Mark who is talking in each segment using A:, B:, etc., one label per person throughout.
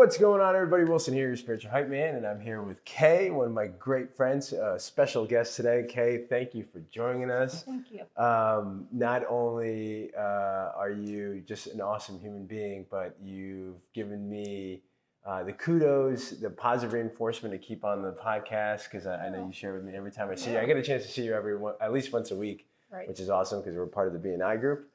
A: What's going on, everybody? Wilson here, your spiritual hype man, and I'm here with Kay, one of my great friends, special guest today. Kay, thank you for joining us.
B: Thank you.
A: Not only are you just an awesome human being, but you've given me the kudos, the positive reinforcement to keep on the podcast, because I know you share with me every time I see you. I get a chance to see you at least once a week, which is awesome because we're part of the B&I group.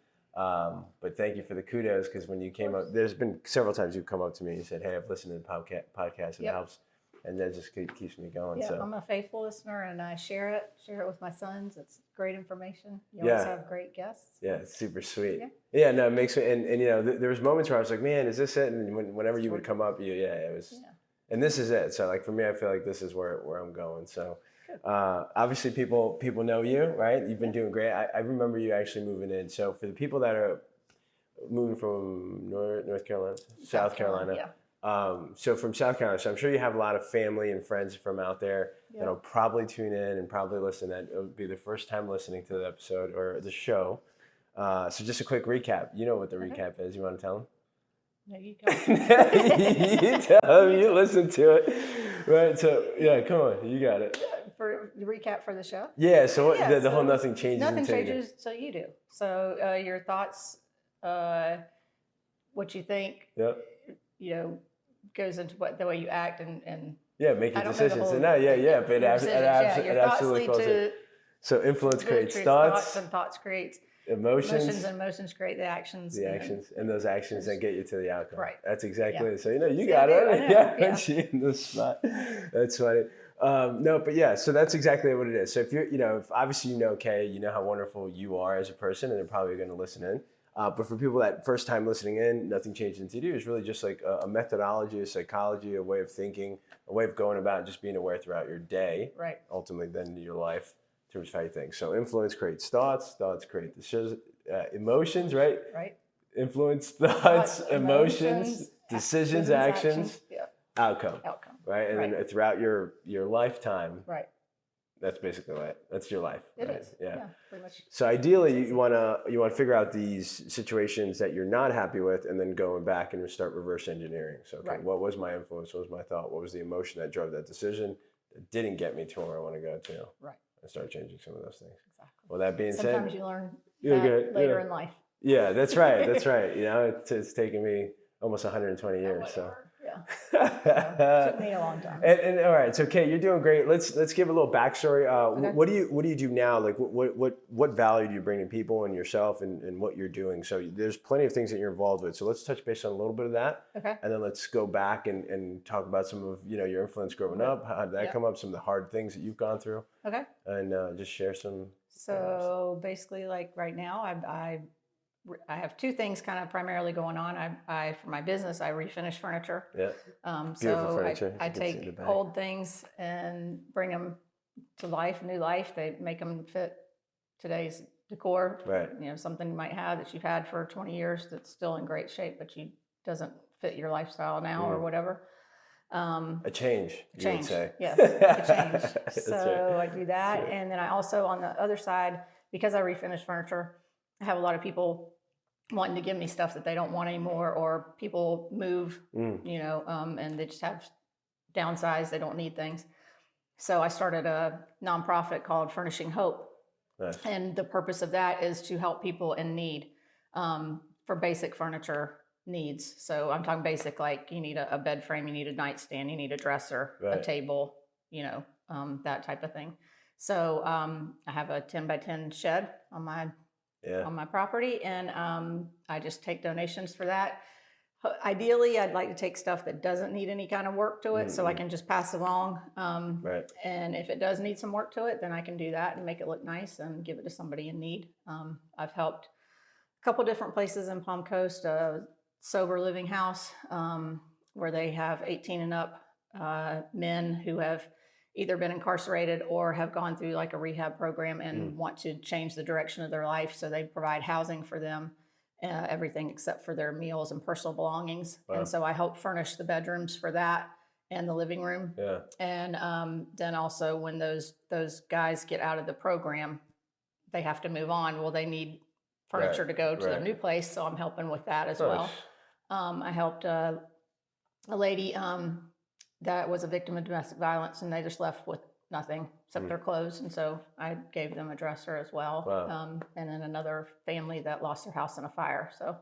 A: But thank you for the kudos, because when you came up, there's been several times you've come up to me and you said, hey, I've listened to the podcast, it helps. And that just keeps me going.
B: Yeah,
A: so.
B: I'm a faithful listener, and I share it with my sons. It's great information. You always have great guests.
A: Yeah, it's super sweet. Yeah, no, it makes me, and you know, there was moments where I was like, man, is this it? And whenever you would come up, it was, and this is it. So like for me, I feel like this is where I'm going. So obviously people know you, right? You've been doing great. I remember you actually moving in. So for the people that are moving from North Carolina, South Carolina. So from South Carolina, so I'm sure you have a lot of family and friends from out there that'll probably tune in and probably listen. That it'll be the first time listening to the episode or the show. So just a quick recap. You know what the recap is. You want to tell them?
B: No, you go.
A: You tell them. You listen to it. Right. So yeah, come on. You got it.
B: For the recap for the show?
A: Yeah. So the whole nothing changes.
B: Nothing changes. So you do. So your thoughts, what you think.
A: Yep.
B: You know, goes into the way you act and
A: make your decisions. But it absolutely calls it. So influence creates thoughts.
B: And thoughts creates
A: emotions.
B: And emotions create the actions.
A: And those actions that get you to the outcome.
B: Right.
A: That's exactly it. So you got it. Put you in the spot. That's funny. So that's exactly what it is. So if you're, if obviously Kay, you know how wonderful you are as a person, and they're probably going to listen in. But for people that first time listening in, nothing changed into you is really just like a methodology, a psychology, a way of thinking, a way of going about just being aware throughout your day.
B: Right.
A: Ultimately, then your life in terms of how you think. So influence creates thoughts create emotions, right?
B: Right.
A: Influence, thoughts, emotions, decisions, actions, outcome. Right. And then throughout your lifetime.
B: Right.
A: That's basically it. That's your life.
B: It
A: right?
B: is. Yeah, pretty much.
A: So ideally, you want to figure out these situations that you're not happy with, and then going back and start reverse engineering. So, what was my influence? What was my thought? What was the emotion that drove that decision that didn't get me to where I want to go to? Right. And start changing some of those things. Exactly. Well, that being said,
B: sometimes you learn that later in life.
A: Yeah, that's right. That's right. It's taken me almost 120 years. So.
B: It took me a long time.
A: And all right, so Kay, you're doing great. Let's give a little backstory. What do you do now? Like what value do you bring to people and yourself and what you're doing? So there's plenty of things that you're involved with. So let's touch base on a little bit of that. Okay. And then let's go back and talk about some of your influence growing up. How did that come up? Some of the hard things that you've gone through. Okay. And just share some.
B: So basically, like right now, I have two things kind of primarily going on. I for my business, I refinish furniture. Yeah.
A: Beautiful furniture.
B: I take old things and bring them to life, new life. They make them fit today's decor. Right. Something you might have that you've had for 20 years that's still in great shape, but doesn't fit your lifestyle now or whatever.
A: A change. You would say.
B: Yes, a change. So I do that, and then I also on the other side, because I refinish furniture, I have a lot of people wanting to give me stuff that they don't want anymore, or people move, and they just have downsized. They don't need things. So I started a nonprofit called Furnishing Hope. Nice. And the purpose of that is to help people in need for basic furniture needs. So I'm talking basic, like you need a bed frame, you need a nightstand, you need a dresser, a table, that type of thing. So I have a 10 by 10 shed on my property, and I just take donations for that. Ideally, I'd like to take stuff that doesn't need any kind of work to it, so I can just pass it along. And if it does need some work to it, then I can do that and make it look nice and give it to somebody in need. I've helped a couple different places in Palm Coast, a sober living house where they have 18 and up men who have either been incarcerated or have gone through like a rehab program and want to change the direction of their life. So they provide housing for them, everything except for their meals and personal belongings. Wow. And so I help furnish the bedrooms for that and the living room. Yeah. And then also when those guys get out of the program, they have to move on. Well, they need furniture to go to their new place. So I'm helping with that as well. I helped a lady that was a victim of domestic violence, and they just left with nothing except their clothes. And so I gave them a dresser as well.
A: Wow.
B: And then another family that lost their house in a fire. So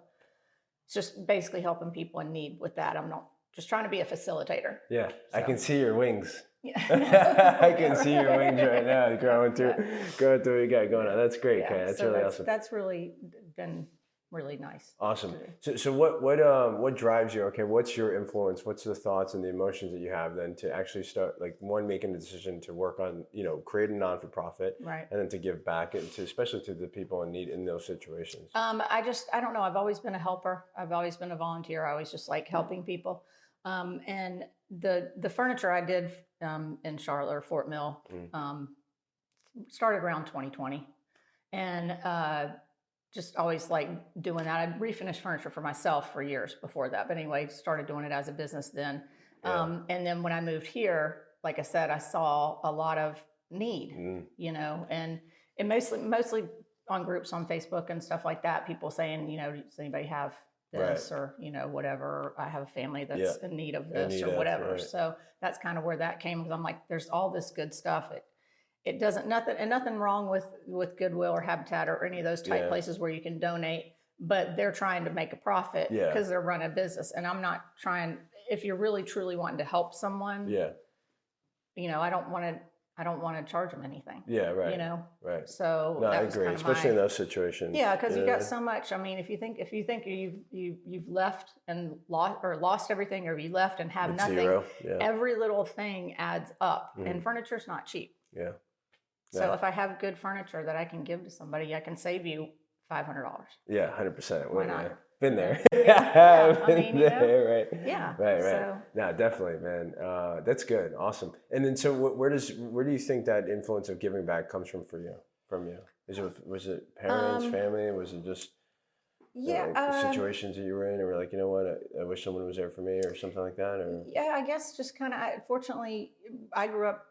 B: it's just basically helping people in need with that. I'm not just trying to be a facilitator.
A: Yeah,
B: so.
A: I can see your wings.
B: Yeah.
A: I can see your wings right now going through what you got going on. That's great, Kay. That's really awesome.
B: That's really been really nice.
A: Awesome. So what drives you? Okay, what's your influence? What's the thoughts and the emotions that you have then to actually start, like, one, making the decision to work on, create a non-for-profit,
B: right,
A: and then to give back, and to, especially to the people in need in those situations?
B: I don't know. I've always been a helper. I've always been a volunteer. I always just like helping people. And the furniture I did in Charlotte or Fort Mill started around 2020, and just always like doing that. I'd refinished furniture for myself for years before that, but anyway, started doing it as a business then. And then when I moved here, like I said, I saw a lot of need, and mostly on groups on Facebook and stuff like that, people saying, does anybody have this, or whatever, I have a family that's in need of this or whatever. Right. So that's kind of where that came, because I'm like, there's all this good stuff. It doesn't, nothing wrong with Goodwill or Habitat or any of those type places where you can donate, but they're trying to make a profit because they're running a business. And I'm not trying, if you're really truly wanting to help someone, I don't want to charge them anything. Yeah, right.
A: Right.
B: So
A: no, I agree, especially in those situations.
B: Yeah, because you got so much. I mean, if you think you've left and lost everything, or you left and have nothing, zero. Every little thing adds up, and furniture's not cheap. Yeah. So if I have good furniture that I can give to somebody, I can save you $500.
A: Yeah, 100%. Why not? Been there.
B: Been
A: there, right?
B: Yeah.
A: Right. So. No, definitely, man. That's good. Awesome. And then, so where do you think that influence of giving back comes from for you? Was it parents, family? Was it just situations that you were in, or like, I wish someone was there for me, or something like that? Or
B: yeah, I guess just kind of. Fortunately, I grew up.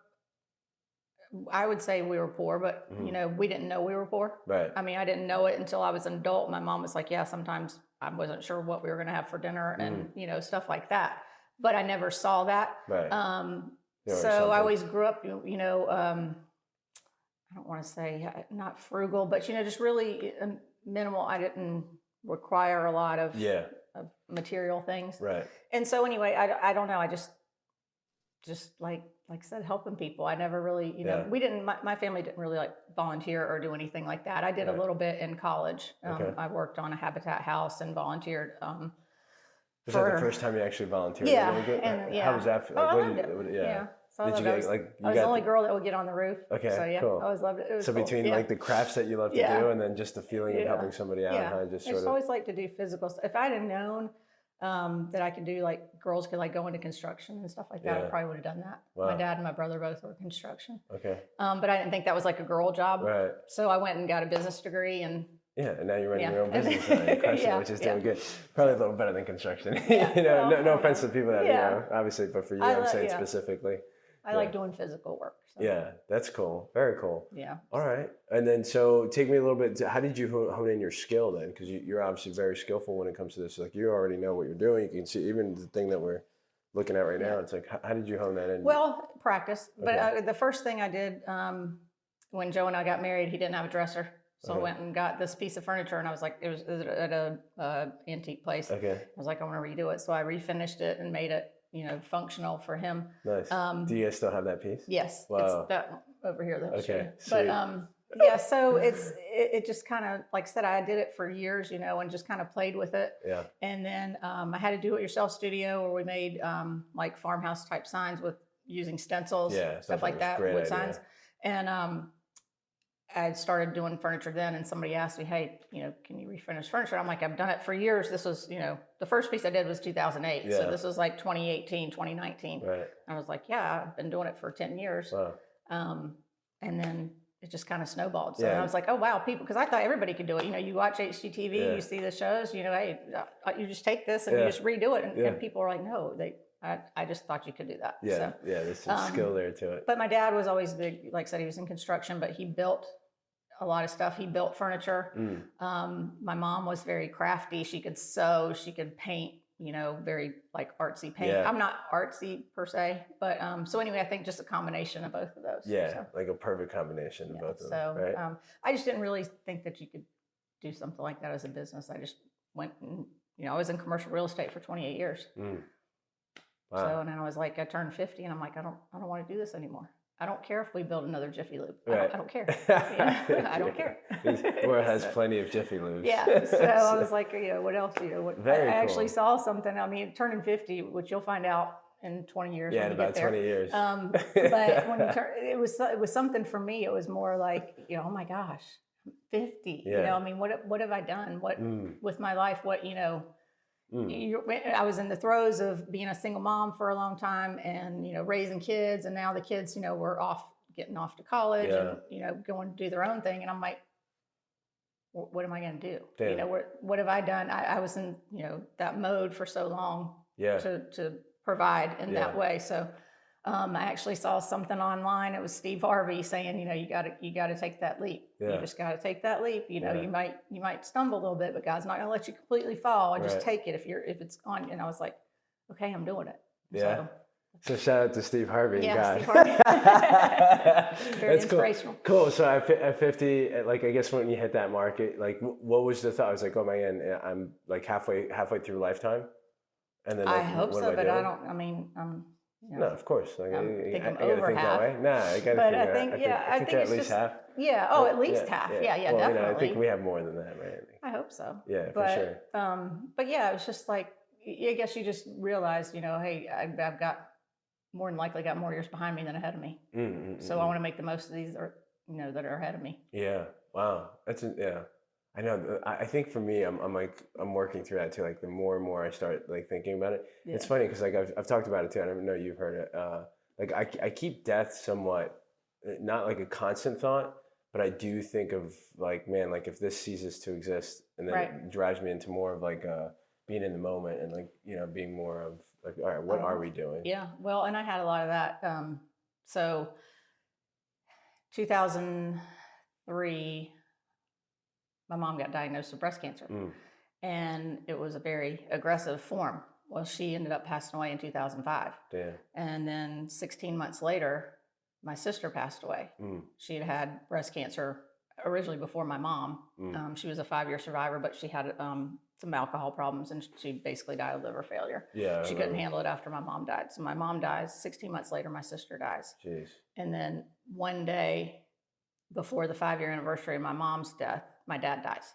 B: I would say we were poor, but we didn't know we were poor. Right. I mean, I didn't know it until I was an adult. My mom was like, yeah, sometimes I wasn't sure what we were going to have for dinner, and stuff like that. But I never saw that. Right. So I always grew up, I don't want to say not frugal, but just really minimal. I didn't require a lot of material things. Right. And so anyway, I don't know. I just like I said, helping people. I never really, we didn't, my family didn't really like volunteer or do anything like that. I did a little bit in college. I worked on a Habitat house and volunteered.
A: Was that the first time you actually volunteered?
B: Yeah.
A: How was that?
B: I loved it. Yeah. So did you get, I was the only girl that would get on the roof. Okay, so cool. I always loved it. It was
A: so between like the crafts that you love to do, and then just the feeling of helping somebody out, I just
B: always like to do physical stuff. If I'd have known that I could do, like, girls could like go into construction and stuff like that, I probably would have done that. Wow. My dad and my brother both were construction. Okay. But I didn't think that was like a girl job. Right. So I went and got a business degree, and
A: and now you're running your own business, which is doing good. Probably a little better than construction. No offense to people that obviously, but for you, I'm saying specifically.
B: I like doing physical work. So.
A: Yeah, that's cool. Very cool.
B: Yeah.
A: All right. And then, so take me a little bit how did you hone in your skill then? Because you're obviously very skillful when it comes to this. Like, you already know what you're doing. You can see even the thing that we're looking at right now. It's like, how did you hone that in?
B: Well, practice. But the first thing I did when Joe and I got married, he didn't have a dresser. So I went and got this piece of furniture, and I was like, it was at a antique place. Okay. I was like, I want to redo it. So I refinished it and made it, functional for him. Nice. Do
A: you guys still have that piece?
B: Yes. Wow. It's that over here. Okay. But so it just kind of, like I said, I did it for years, and just kind of played with it. Yeah. And then I had a do-it-yourself studio where we made like farmhouse type signs with using stencils, stuff like that, wood signs. And I started doing furniture then, and somebody asked me, hey, can you refinish furniture? I'm like, I've done it for years. This was, the first piece I did was 2008. Yeah. So this was like 2018, 2019. Right. I was like, yeah, I've been doing it for 10 years. Wow. And then it just kind of snowballed. So I was like, oh, wow, people, because I thought everybody could do it. You watch HGTV, you see the shows, hey, you just take this and you just redo it. And people are like, no, I just thought you could do that.
A: Yeah, there's some skill there to it.
B: But my dad was always big, like I said, he was in construction, but he built a lot of stuff. He built furniture. My mom was very crafty. She could sew, she could paint, very like artsy paint.
A: Yeah.
B: I'm not artsy per se, but so anyway, I think just a combination of both of those.
A: Yeah,
B: so.
A: like a perfect combination of both of them. Right?
B: I just didn't really think that you could do something like that as a business. I just went and, I was in commercial real estate for 28 years. Wow. So, and then I was like, I turned 50 and I'm like, I don't want to do this anymore. I don't care if we build another Jiffy Lube.
A: Right.
B: I don't care. I don't care.
A: Or it has plenty of Jiffy Lubes.
B: Yeah. So I was like, what else? I actually saw something. I mean, turning 50, which you'll find out in 20 years.
A: Yeah, in about 20 years.
B: But when it was something for me. It was more like, oh my gosh, I'm 50.
A: Yeah.
B: I mean, what have I done? What with my life? What I was in the throes of being a single mom for a long time, and raising kids, and now the kids were getting off to college, and going to do their own thing, and I'm like, what am I going to do?
A: Damn.
B: What have I done? I was in that mode for so long to provide in that way. So I actually saw something online. It was Steve Harvey saying, you got to take that leap.
A: Yeah.
B: You just got to take that leap. You might stumble a little bit, but God's not going to let you completely fall. And just take it if it's on. And I was like, okay, I'm doing it.
A: Yeah. So shout out to Steve Harvey.
B: Yeah, Steve Harvey. Very
A: That's
B: inspirational.
A: Cool. So at 50, like I guess when you hit that market, like what was the thought? I was like, oh my God, I'm like halfway through lifetime. And then like,
B: I hope so, but I don't. I mean,
A: no, of course. Like,
B: I
A: think
B: I'm
A: over
B: over
A: think
B: half.
A: that way. Nah, I gotta
B: but
A: think
B: I think
A: at
B: it's
A: least
B: just,
A: half.
B: Yeah. Oh, at least half. Yeah,
A: well,
B: definitely.
A: I think we have more than that, right?
B: I hope so.
A: Yeah, for sure.
B: But yeah, it was just like, I guess you just realize, hey, I've got more than likely got more years behind me than ahead of me. So I want to make the most of these, that are ahead of me.
A: Yeah. Wow. I know. I think for me, I'm working through that too. Like the more and more I start like thinking about it, it's funny because like I've talked about it too. I don't know you've heard it. Like I keep death somewhat, not like a constant thought, but I do think of like, man, like if this ceases to exist, and then it drives me into more of like being in the moment and like being more of like, all right, what are we doing?
B: Yeah. Well, and I had a lot of that. So 2003. My mom got diagnosed with breast cancer, and it was a very aggressive form. Well, she ended up passing away in 2005.
A: Damn.
B: And then 16 months later, my sister passed away. She had breast cancer originally before my mom. She was a 5-year survivor, but she had some alcohol problems, and she basically died of liver failure.
A: Yeah.
B: She couldn't handle it after my mom died. So my mom dies. 16 months later, my sister dies.
A: Jeez.
B: And then one day before the 5-year anniversary of my mom's death, my dad dies.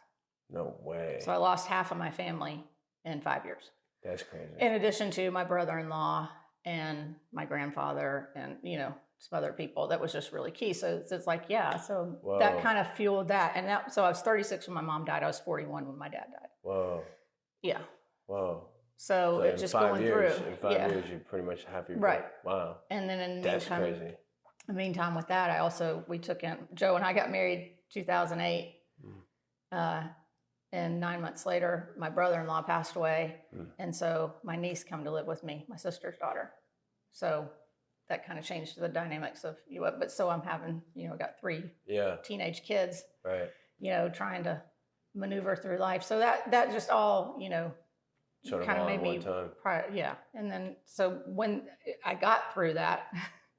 A: No way.
B: So I lost half of my family in 5 years.
A: That's crazy.
B: In addition to my brother-in-law and my grandfather and, some other people. That was just really key. So it's like, so
A: Whoa.
B: That kind of fueled that. And so I was 36 when my mom died. I was 41 when my dad died.
A: Whoa.
B: Yeah.
A: Whoa.
B: So it's just going through.
A: In 5 years, you pretty much have your
B: right.
A: Wow.
B: And then in
A: That's crazy. In
B: the meantime, with that, we took in, Joe and I got married 2008. And 9 months later, my brother-in-law passed away. And so my niece come to live with me, my sister's daughter. So that kind of changed the dynamics of but so I'm having, got 3 teenage kids,
A: right?
B: Trying to maneuver through life. So that just all,
A: sort of
B: kind of
A: all
B: made me, And then, so when I got through that,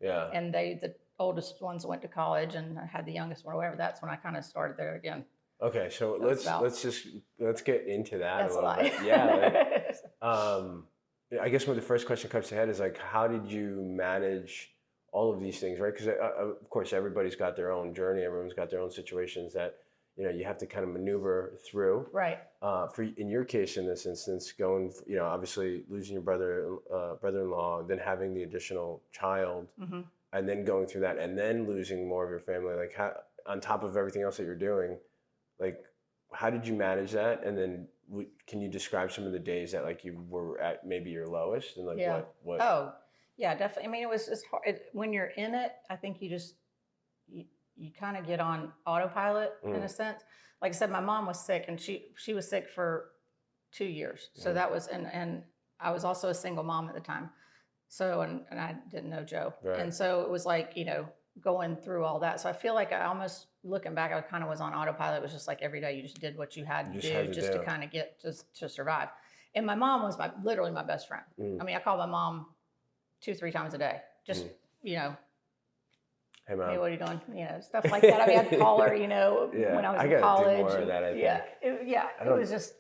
B: and the oldest ones went to college and I had the youngest one, or whatever, that's when I kind of started there again.
A: Okay, so let's get into that
B: That's
A: a little bit. Yeah. I guess when the first question comes to head is like, how did you manage all of these things, right? Because of course everybody's got their own journey, everyone's got their own situations that you have to kind of maneuver through.
B: Right.
A: In your case, in this instance, going, obviously losing your brother-in-law, then having the additional child, and then going through that, and then losing more of your family, like how, on top of everything else that you're doing. Like, how did you manage that? And then can you describe some of the days that like you were at maybe your lowest and like what?
B: Oh, yeah, definitely. I mean, it was just hard. When you're in it, I think you just, you kind of get on autopilot in a sense. Like I said, my mom was sick and she was sick for 2 years. So that was, and I was also a single mom at the time. So, and I didn't know Joe. Right. And so it was like, going through all that. So I feel like I almost, looking back, I kind of was on autopilot. It was just like every day you just did what you had to do just to kind of get to survive. And my mom was literally my best friend. I mean, I called my mom 2-3 times a day. Just, you know,
A: hey, Mom.
B: Hey, what are you doing? You know, stuff like that. I mean, I'd call her, you know, when I was in college.
A: Do more of that, I think.
B: It was just,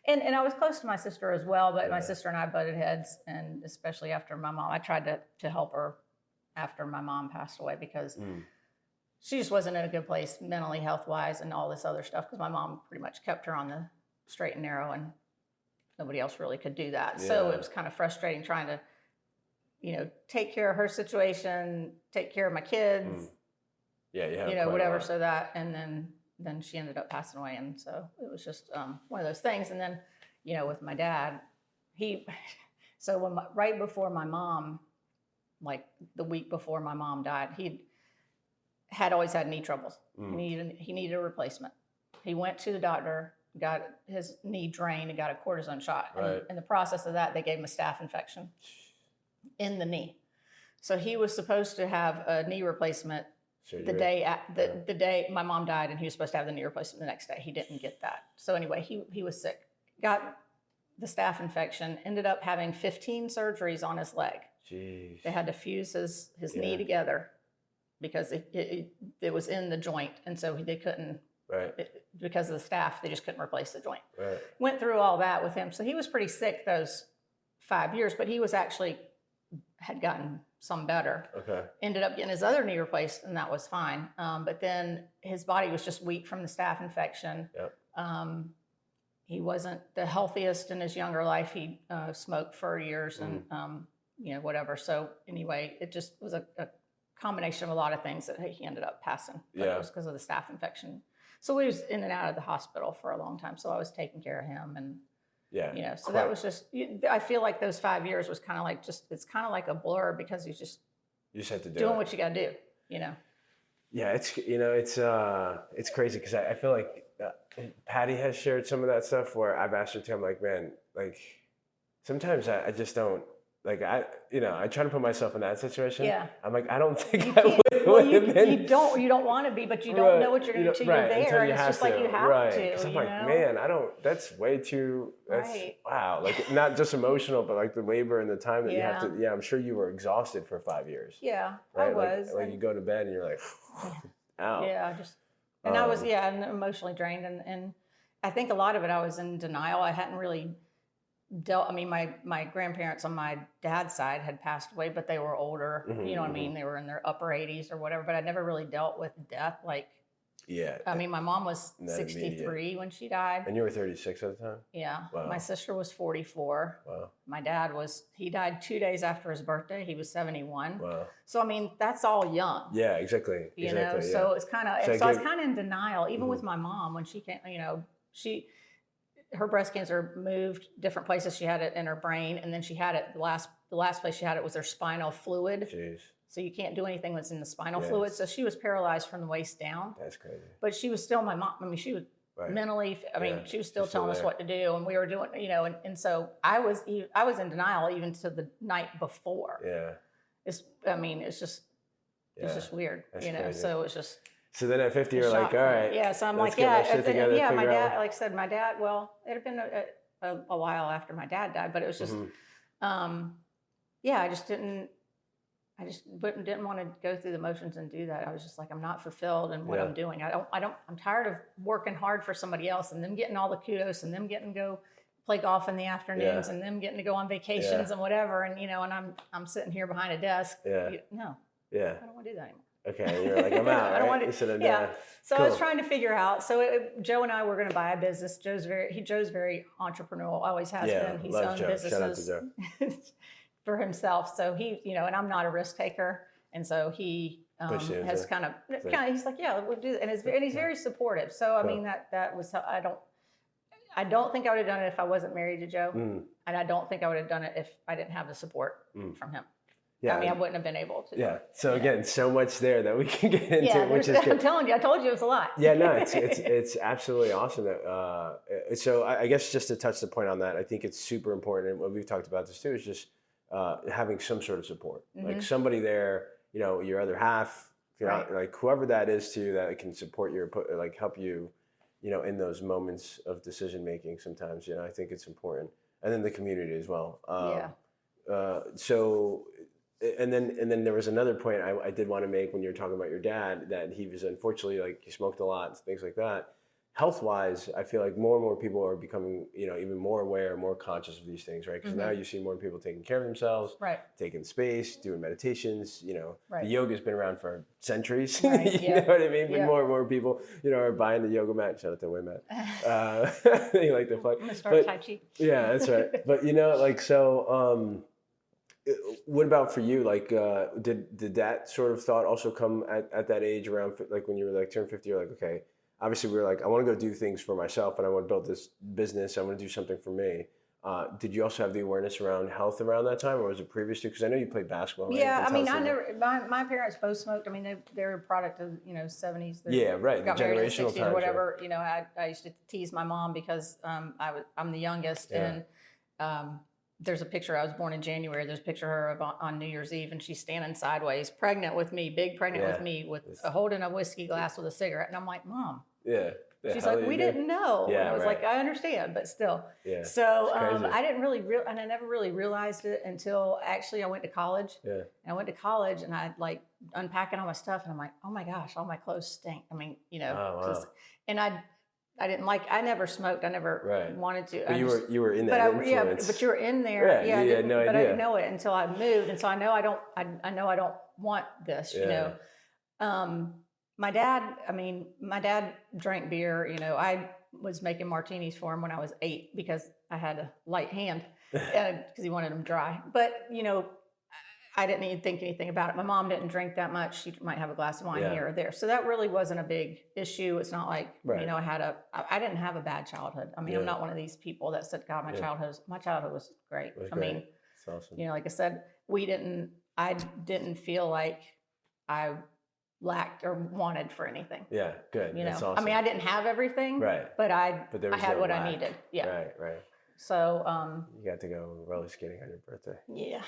B: and I was close to my sister as well, but my sister and I butted heads, and especially after my mom, I tried to help her after my mom passed away because she just wasn't in a good place mentally, health-wise, and all this other stuff because my mom pretty much kept her on the straight and narrow, and nobody else really could do that. Yeah. So it was kind of frustrating trying to, you know, take care of her situation, take care of my kids, you know, whatever. So that, and then she ended up passing away, and so it was just one of those things. And then, you know, with my dad, right before my mom, like the week before my mom died, he had always had knee troubles. He needed a replacement. He went to the doctor, got his knee drained, and got a cortisone shot. Right. And in the process of that, they gave him a staph infection in the knee. So he was supposed to have a knee replacement the day my mom died, and he was supposed to have the knee replacement the next day. He didn't get that. So anyway, he was sick, got the staph infection, ended up having 15 surgeries on his leg. Jeez. They had to fuse his knee together because it was in the joint, and so they couldn't. Right. Because of the staph, they just couldn't replace the joint. Right. Went through all that with him. So he was pretty sick those 5 years, but he was actually had gotten some better. Okay. Ended up getting his other knee replaced, and that was fine. But then his body was just weak from the staph infection. Yep. He wasn't the healthiest in his younger life. He smoked for years and, you know, whatever. So anyway, it just was a combination of a lot of things that he ended up passing. But it was because of the staph infection. So he was in and out of the hospital for a long time. So I was taking care of him, and you know, so that was just. I feel like those 5 years was kind of like it's kind of like a blur because you just have to doing what you got to do, you know. Yeah, it's crazy because I feel like Patty has shared some of that stuff where I've asked her to. I'm like, man, like sometimes I just don't. Like I try to put myself in that situation. Yeah. I'm like, I don't think I would. Well, you don't want to be, but you don't know what you're going to do until you're there, and it's just like you have to. Because I'm like, man, I don't. That's way too. Wow. Like not just emotional, but like the labor and the time that you have to. Yeah, I'm sure you were exhausted for 5 years. Yeah, right? I was. Like you go to bed and you're like, ow. Yeah, I was and emotionally drained, and I think a lot of it I was in denial. I hadn't really. My grandparents on my dad's side had passed away, but they were older. You know what I mean? They were in their upper 80s or whatever, but I never really dealt with death. I mean, my mom was 63 when she died. And you were 36 at the time? Yeah. Wow. My sister was 44. Wow. My dad he died 2 days after his birthday. He was 71. Wow. So, I mean, that's all young. Yeah, exactly. You know, so it's kind of, I was kind of in denial, even with my mom when she came, you know, her breast cancer moved different places. She had it in her brain, and then she had it, the last place she had it was her spinal fluid. Jeez. So you can't do anything that's in the spinal fluid. So she was paralyzed from the waist down. That's crazy. But she was still my mom. I mean, she was mentally, she was still telling us what to do, and we were doing, you know, and so I was in denial even to the night before. Yeah. It's just weird, that's you know, crazy. So it's just. So then at 50, you're like, all right. Yeah, so I'm like, my dad, like I said, my dad, well, it had been a while after my dad died, but it was just, I just didn't want to go through the motions and do that. I was just like, I'm not fulfilled in what I'm doing. I'm tired of working hard for somebody else and them getting all the kudos and them getting to go play golf in the afternoons and them getting to go on vacations and whatever. And, you know, and I'm sitting here behind a desk. Yeah. No. Yeah. I don't want to do that anymore. Okay, you're like, I'm out, right? I don't want to, So cool. I was trying to figure out. So Joe and I were going to buy a business. Joe's very entrepreneurial. Always has been. He's owned businesses. Shout out to Joe. For himself. So he, you know, and I'm not a risk taker, and so he has kind of. He's like, yeah, we'll do that, and he's very supportive. So I mean, that was I don't think I would have done it if I wasn't married to Joe, and I don't think I would have done it if I didn't have the support from him. Yeah, I mean, I wouldn't have been able to. Yeah. So again, so much there that we can get into, which is good. I'm telling you, I told you it was a lot. Yeah, no, it's absolutely awesome. That so I guess just to touch the point on that, I think it's super important, and what we've talked about this too is just having some sort of support, like somebody there, you know, your other half, if you're not, like whoever that is to you that can support you or help you, you know, in those moments of decision making. Sometimes, you know, I think it's important.
A: and then the community as well.
B: Yeah.
A: So, and then there was another point I did want to make when you were talking about your dad, that he was unfortunately, like, he smoked a lot and things like that. Health-wise, I feel like more and more people are becoming, even more aware, more conscious of these things, right? Because now you see more people taking care of themselves,
B: right,
A: taking space, doing meditations.
B: right.
A: The yoga's been around for centuries.
B: Right,
A: You know what I mean? But
B: yeah.
A: more and more people, are buying the yoga mat. Shout out to Waymat. They like to play.
B: I'm gonna start Tai Chi.
A: Yeah, that's right. But what about for you? Like, did that sort of thought also come at that age, around like when you were like turned 50? You're like, okay. Obviously, we were like, I want to go do things for myself, and I want to build this business. I want to do something for me. Did you also have the awareness around health around that time, or was it previous to? Because I know you played basketball. Right?
B: Yeah, I mean, I never. My parents both smoked. I mean, they're a product of 70s.
A: Yeah, right.
B: Got
A: The
B: married in the
A: generational
B: 60s
A: times,
B: or whatever. I used to tease my mom because I'm the youngest, and there's a picture. I was born in January. There's a picture of her on New Year's Eve, and she's standing sideways, pregnant with me, pregnant with me, holding a whiskey glass with a cigarette, and I'm like, Mom.
A: Yeah.
B: She's like, we didn't know.
A: Yeah,
B: and I was like, I understand, but still.
A: Yeah.
B: So I didn't really and I never really realized it until actually I went to college.
A: Yeah.
B: And I went to college and I like unpacking all my stuff and I'm like, oh my gosh, all my clothes stink. I mean,
A: Oh, wow.
B: and I never smoked. I never wanted to.
A: But you were in that influence.
B: But you were in there.
A: Yeah, you had no idea.
B: But I didn't know it until I moved, and so I know I don't want this. My dad drank beer. I was making martinis for him when I was 8 because I had a light hand because he wanted them dry. But, I didn't even think anything about it. My mom didn't drink that much. She might have a glass of wine here or there. So that really wasn't a big issue. It's not like, I didn't have a bad childhood. I mean, I'm not one of these people that said, God, my childhood was great.
A: I mean, it's awesome.
B: Like I said, I didn't feel like I lacked or wanted for anything.
A: Yeah, good. That's awesome.
B: I mean, I didn't have everything, but I had what I needed. Yeah.
A: Right.
B: So
A: you got to go roller skating on your birthday.
B: Yeah.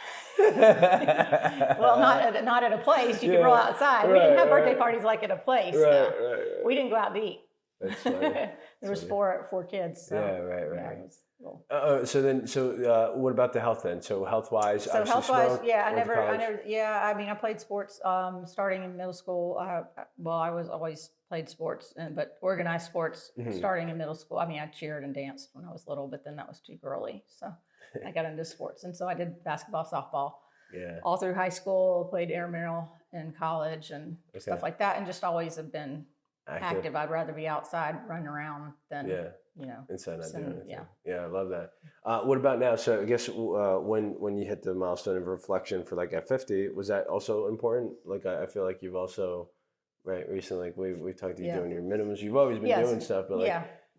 B: Well, not at a place. You can roll outside. We didn't have birthday parties like at a place.
A: Right.
B: We didn't go out to eat.
A: That's funny.
B: There was four kids. So,
A: right. So what about the health then? So health-wise,
B: I played sports starting in middle school. I was always played sports, but organized sports starting in middle school. I mean, I cheered and danced when I was little, but then that was too girly, so I got into sports, and so I did basketball, softball, all through high school. Played intramural in college and stuff like that, and just always have been active. I'd rather be outside running around than
A: inside not doing anything. Yeah, I love that. What about now? So I guess when you hit the milestone of reflection for like at 50, was that also important? Like I feel like you've also recently, like we've talked to you doing your minimums. You've always been doing stuff, but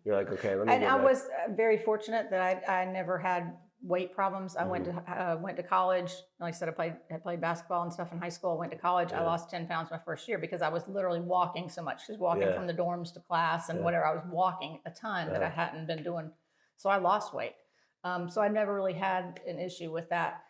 A: you're like, okay, let me.
B: And I was very fortunate that I never had weight problems. I went to college. Like I said, I played basketball and stuff in high school. I went to college. I lost 10 pounds my first year because I was literally walking so much. Just walking from the dorms to class and whatever. I was walking a ton that I hadn't been doing. So I lost weight. So I never really had an issue with that.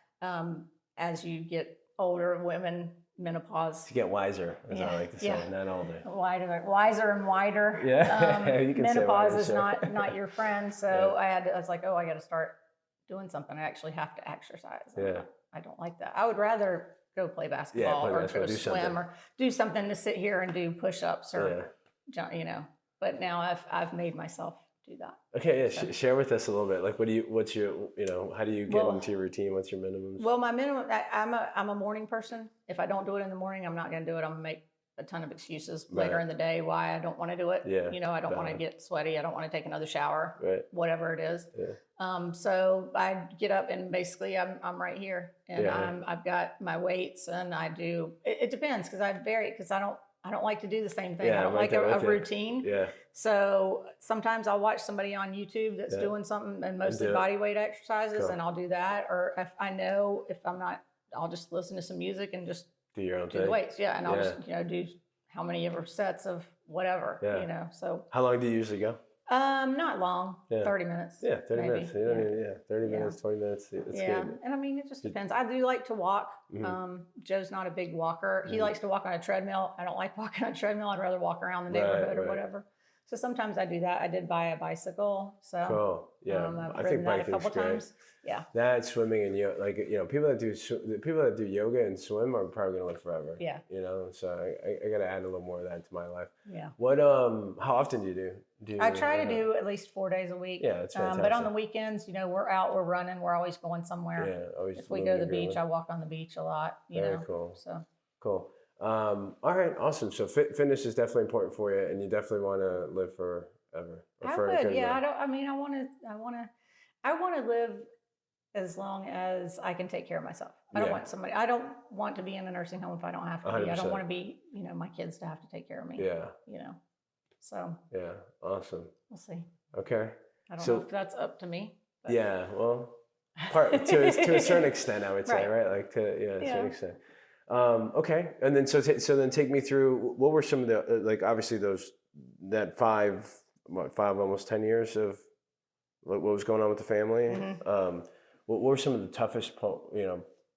B: As you get older, women, menopause.
A: You get wiser, as I like to say, not older.
B: Wiser and wider.
A: Yeah. You can
B: menopause is not your friend. So I was like, I got to start doing something. I actually have to exercise. I don't like that. I would rather go play basketball or go swim or do something to sit here and do push-ups or, but now I've made myself do that.
A: Okay. Yeah. Share with us a little bit. Like, how do you get into your routine? What's your minimums?
B: Well, my minimum, I'm a morning person. If I don't do it in the morning, I'm not going to do it. I'm going to make a ton of excuses later in the day why I don't want to do it. Yeah. I don't want to get sweaty. I don't want to take another shower, whatever it is. Yeah. So I get up and basically I'm right here and I've got my weights and I do, it depends because I don't like to do the same thing. I don't like a routine. Yeah. So sometimes I'll watch somebody on YouTube that's doing something and mostly body weight exercises and I'll do that. Or if I'm not, I'll just listen to some music and just
A: do your own
B: thing. The weights, and I'll just do how many ever sets of whatever, So
A: how long do you usually go?
B: Not long, 30 minutes.
A: Yeah, 30 maybe. Minutes. You don't need, 30 minutes, 20 minutes. It's good.
B: And I mean, it just depends. I do like to walk. Joe's not a big walker. He likes to walk on a treadmill. I don't like walking on a treadmill. I'd rather walk around the neighborhood or whatever. So sometimes I do that. I did buy a bicycle. So
A: cool. Yeah.
B: I've
A: I
B: ridden
A: think
B: that a
A: biking's
B: couple
A: great.
B: times. Yeah.
A: That, swimming, and like, people that do yoga and swim are probably gonna live forever.
B: Yeah.
A: So I gotta add a little more of that to my life.
B: Yeah.
A: What how often do you do?
B: I try to do at least 4 days a week.
A: Yeah, that's fantastic.
B: But on the weekends, we're out, we're running, we're always going somewhere.
A: Yeah, always.
B: If we go to the beach, I walk on the beach a lot.
A: Very cool.
B: So
A: cool. All right, awesome. So fitness is definitely important for you, and you definitely want to live forever.
B: I would, yeah. I want to live as long as I can take care of myself. I don't want to be in a nursing home if I don't have to be. 100%. I don't want to be, my kids to have to take care of me.
A: Yeah.
B: So.
A: Yeah, awesome.
B: We'll see.
A: Okay.
B: I don't know if that's up to me.
A: But. Yeah, well, to a certain extent, I would say, right? Like a certain extent. Okay, and then so then take me through, what were some of the, like, obviously that 5 almost 10 years of what was going on with the family. Mm-hmm. What were some of the toughest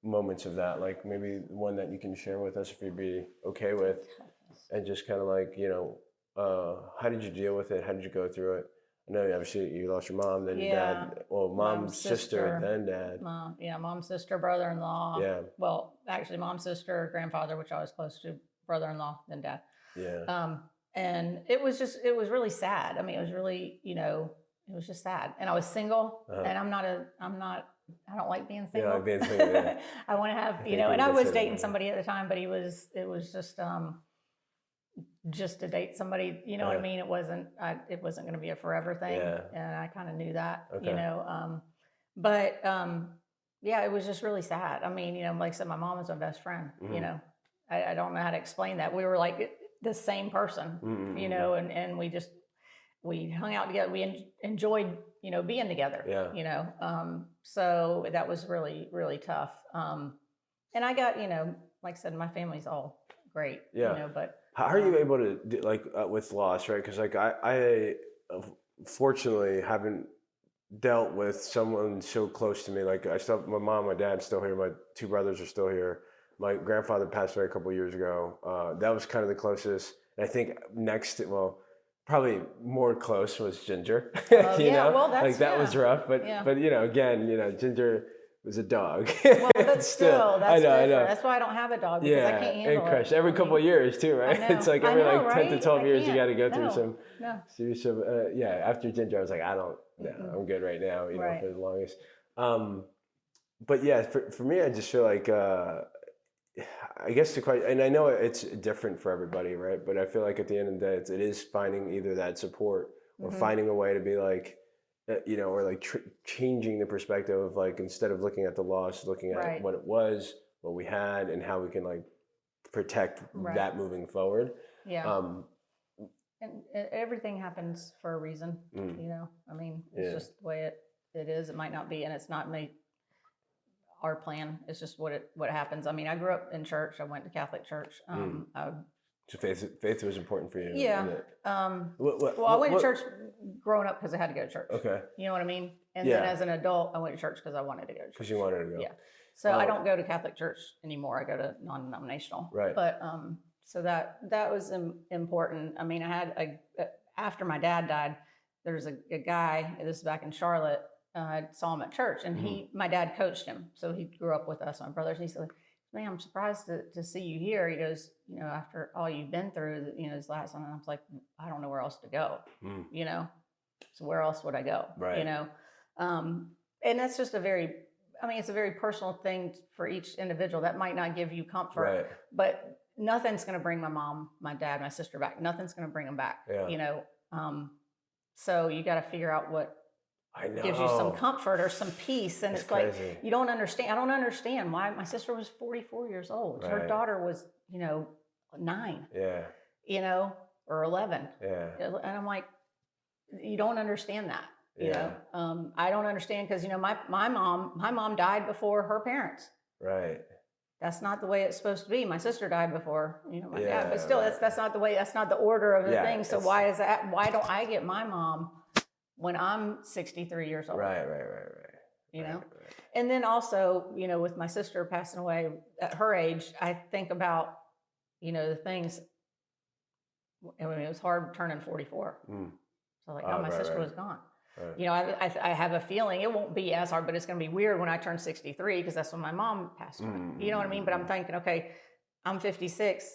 A: moments of that? Like maybe one that you can share with us if you'd be okay with, and just kind of like how did you deal with it? How did you go through it? I know obviously you lost your mom, then your dad. Well, mom's sister, then dad.
B: Mom's sister, brother-in-law. Yeah. Well, actually, mom's sister, grandfather, which I was close to, brother-in-law, then dad.
A: Yeah.
B: And it was really sad. I mean, it was really, it was just sad. And I was single, and I don't like being single.
A: Yeah, like being single. Yeah.
B: I want to have, and I was dating somebody at the time, but it was just to date somebody, what I mean? It wasn't going to be a forever thing. Yeah. And I kind of knew that, it was just really sad. I mean, like I said, my mom was my best friend, mm-hmm. I don't know how to explain that. We were like the same person, mm-hmm. And we hung out together. We enjoyed, being together, so that was really, really tough. And I got, like I said, my family's all great, but.
A: How are you able to do, with loss, right? Because I fortunately haven't dealt with someone so close to me. Like my mom, my dad's still here. My 2 brothers are still here. My grandfather passed away a couple of years ago. That was kind of the closest. And I think probably more close was Ginger.
B: Well,
A: that was rough. But again, Ginger was a dog.
B: Well, but still, that's
A: I know.
B: That's why I don't have a dog, because I can't handle it.
A: Every couple of years too, right? It's like every 10 to 12 years you got to go through some. After Ginger, I was like, I'm good right now, for the longest. But yeah, for me, I just feel like, I guess and I know it's different for everybody, right? But I feel like at the end of the day, it is finding either that support or mm-hmm. finding a way to be like, or like changing the perspective of like, instead of looking at the loss, looking at what it was, what we had, and how we can like protect that moving forward.
B: Yeah. And everything happens for a reason, I mean, it's just the way it is. It might not be, and it's not our plan. It's just what happens. I mean, I grew up in church. I went to Catholic church.
A: So faith was important for you.
B: Yeah. I went to church growing up because I had to go to church. Okay. You know what I mean? And then as an adult, I went to church because I wanted to go to church.
A: Because you wanted to go.
B: Yeah. So I don't go to Catholic church anymore. I go to non-denominational. Right. But so that was important. I mean, I had after my dad died, there's a guy. This is back in Charlotte. I saw him at church, and my dad coached him. So he grew up with us, my brothers. And he said, "Man, I'm surprised to see you here." He goes, after all you've been through, this last one. And I was like, I don't know where else to go, So where else would I go? Right. And that's just it's a very personal thing for each individual. That might not give you comfort, but nothing's going to bring my mom, my dad, my sister back. Nothing's going to bring them back, So you got to figure out what gives you some comfort or some peace. And it's crazy. Like, you don't understand. I don't understand why my sister was 44 years old. Her daughter was, 9. Yeah. Or 11. Yeah. And I'm like, you don't understand that. You know? I don't understand because, my mom died before her parents. Right. That's not the way it's supposed to be. My sister died before, my dad. But still, that's not the way. That's not the order of the thing. So why is that? Why don't I get my mom when I'm 63 years old? Right. And then also, with my sister passing away at her age, I think about, the things I mean, it was hard turning 44. So like, my sister was gone.
A: Right.
B: You know, I have a feeling it won't be as hard, but it's going to be weird when I turn 63 because that's when my mom passed away. You know what I mean? But I'm thinking, okay, I'm 56,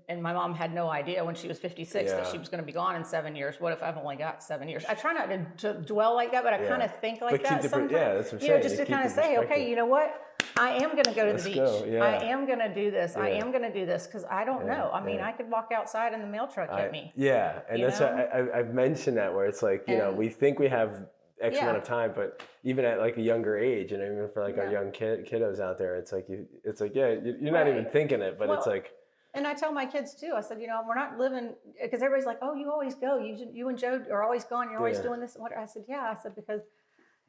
B: and my mom had no idea when she was 56 that she was going to be gone in 7 years. What if I've only got 7 years? I try not to dwell like that, but I kind of think like that sometimes.
A: That's what I'm
B: saying. Just to kind of say, okay, you know what? I am going to go to the beach. I am going to do this. I am going to do this because I don't know. I mean, I could walk outside and the mail truck hit me.
A: Yeah, and that's what I've mentioned that where it's like, you know, we think we have X amount of time, but even at like a younger age, and even for like our young kiddos out there, it's like you're not even thinking it, but it's like.
B: And I tell my kids too. I said, you know, we're not living because everybody's like, oh, you always go. You and Joe are always gone. You're always doing this. And what I said, I said because.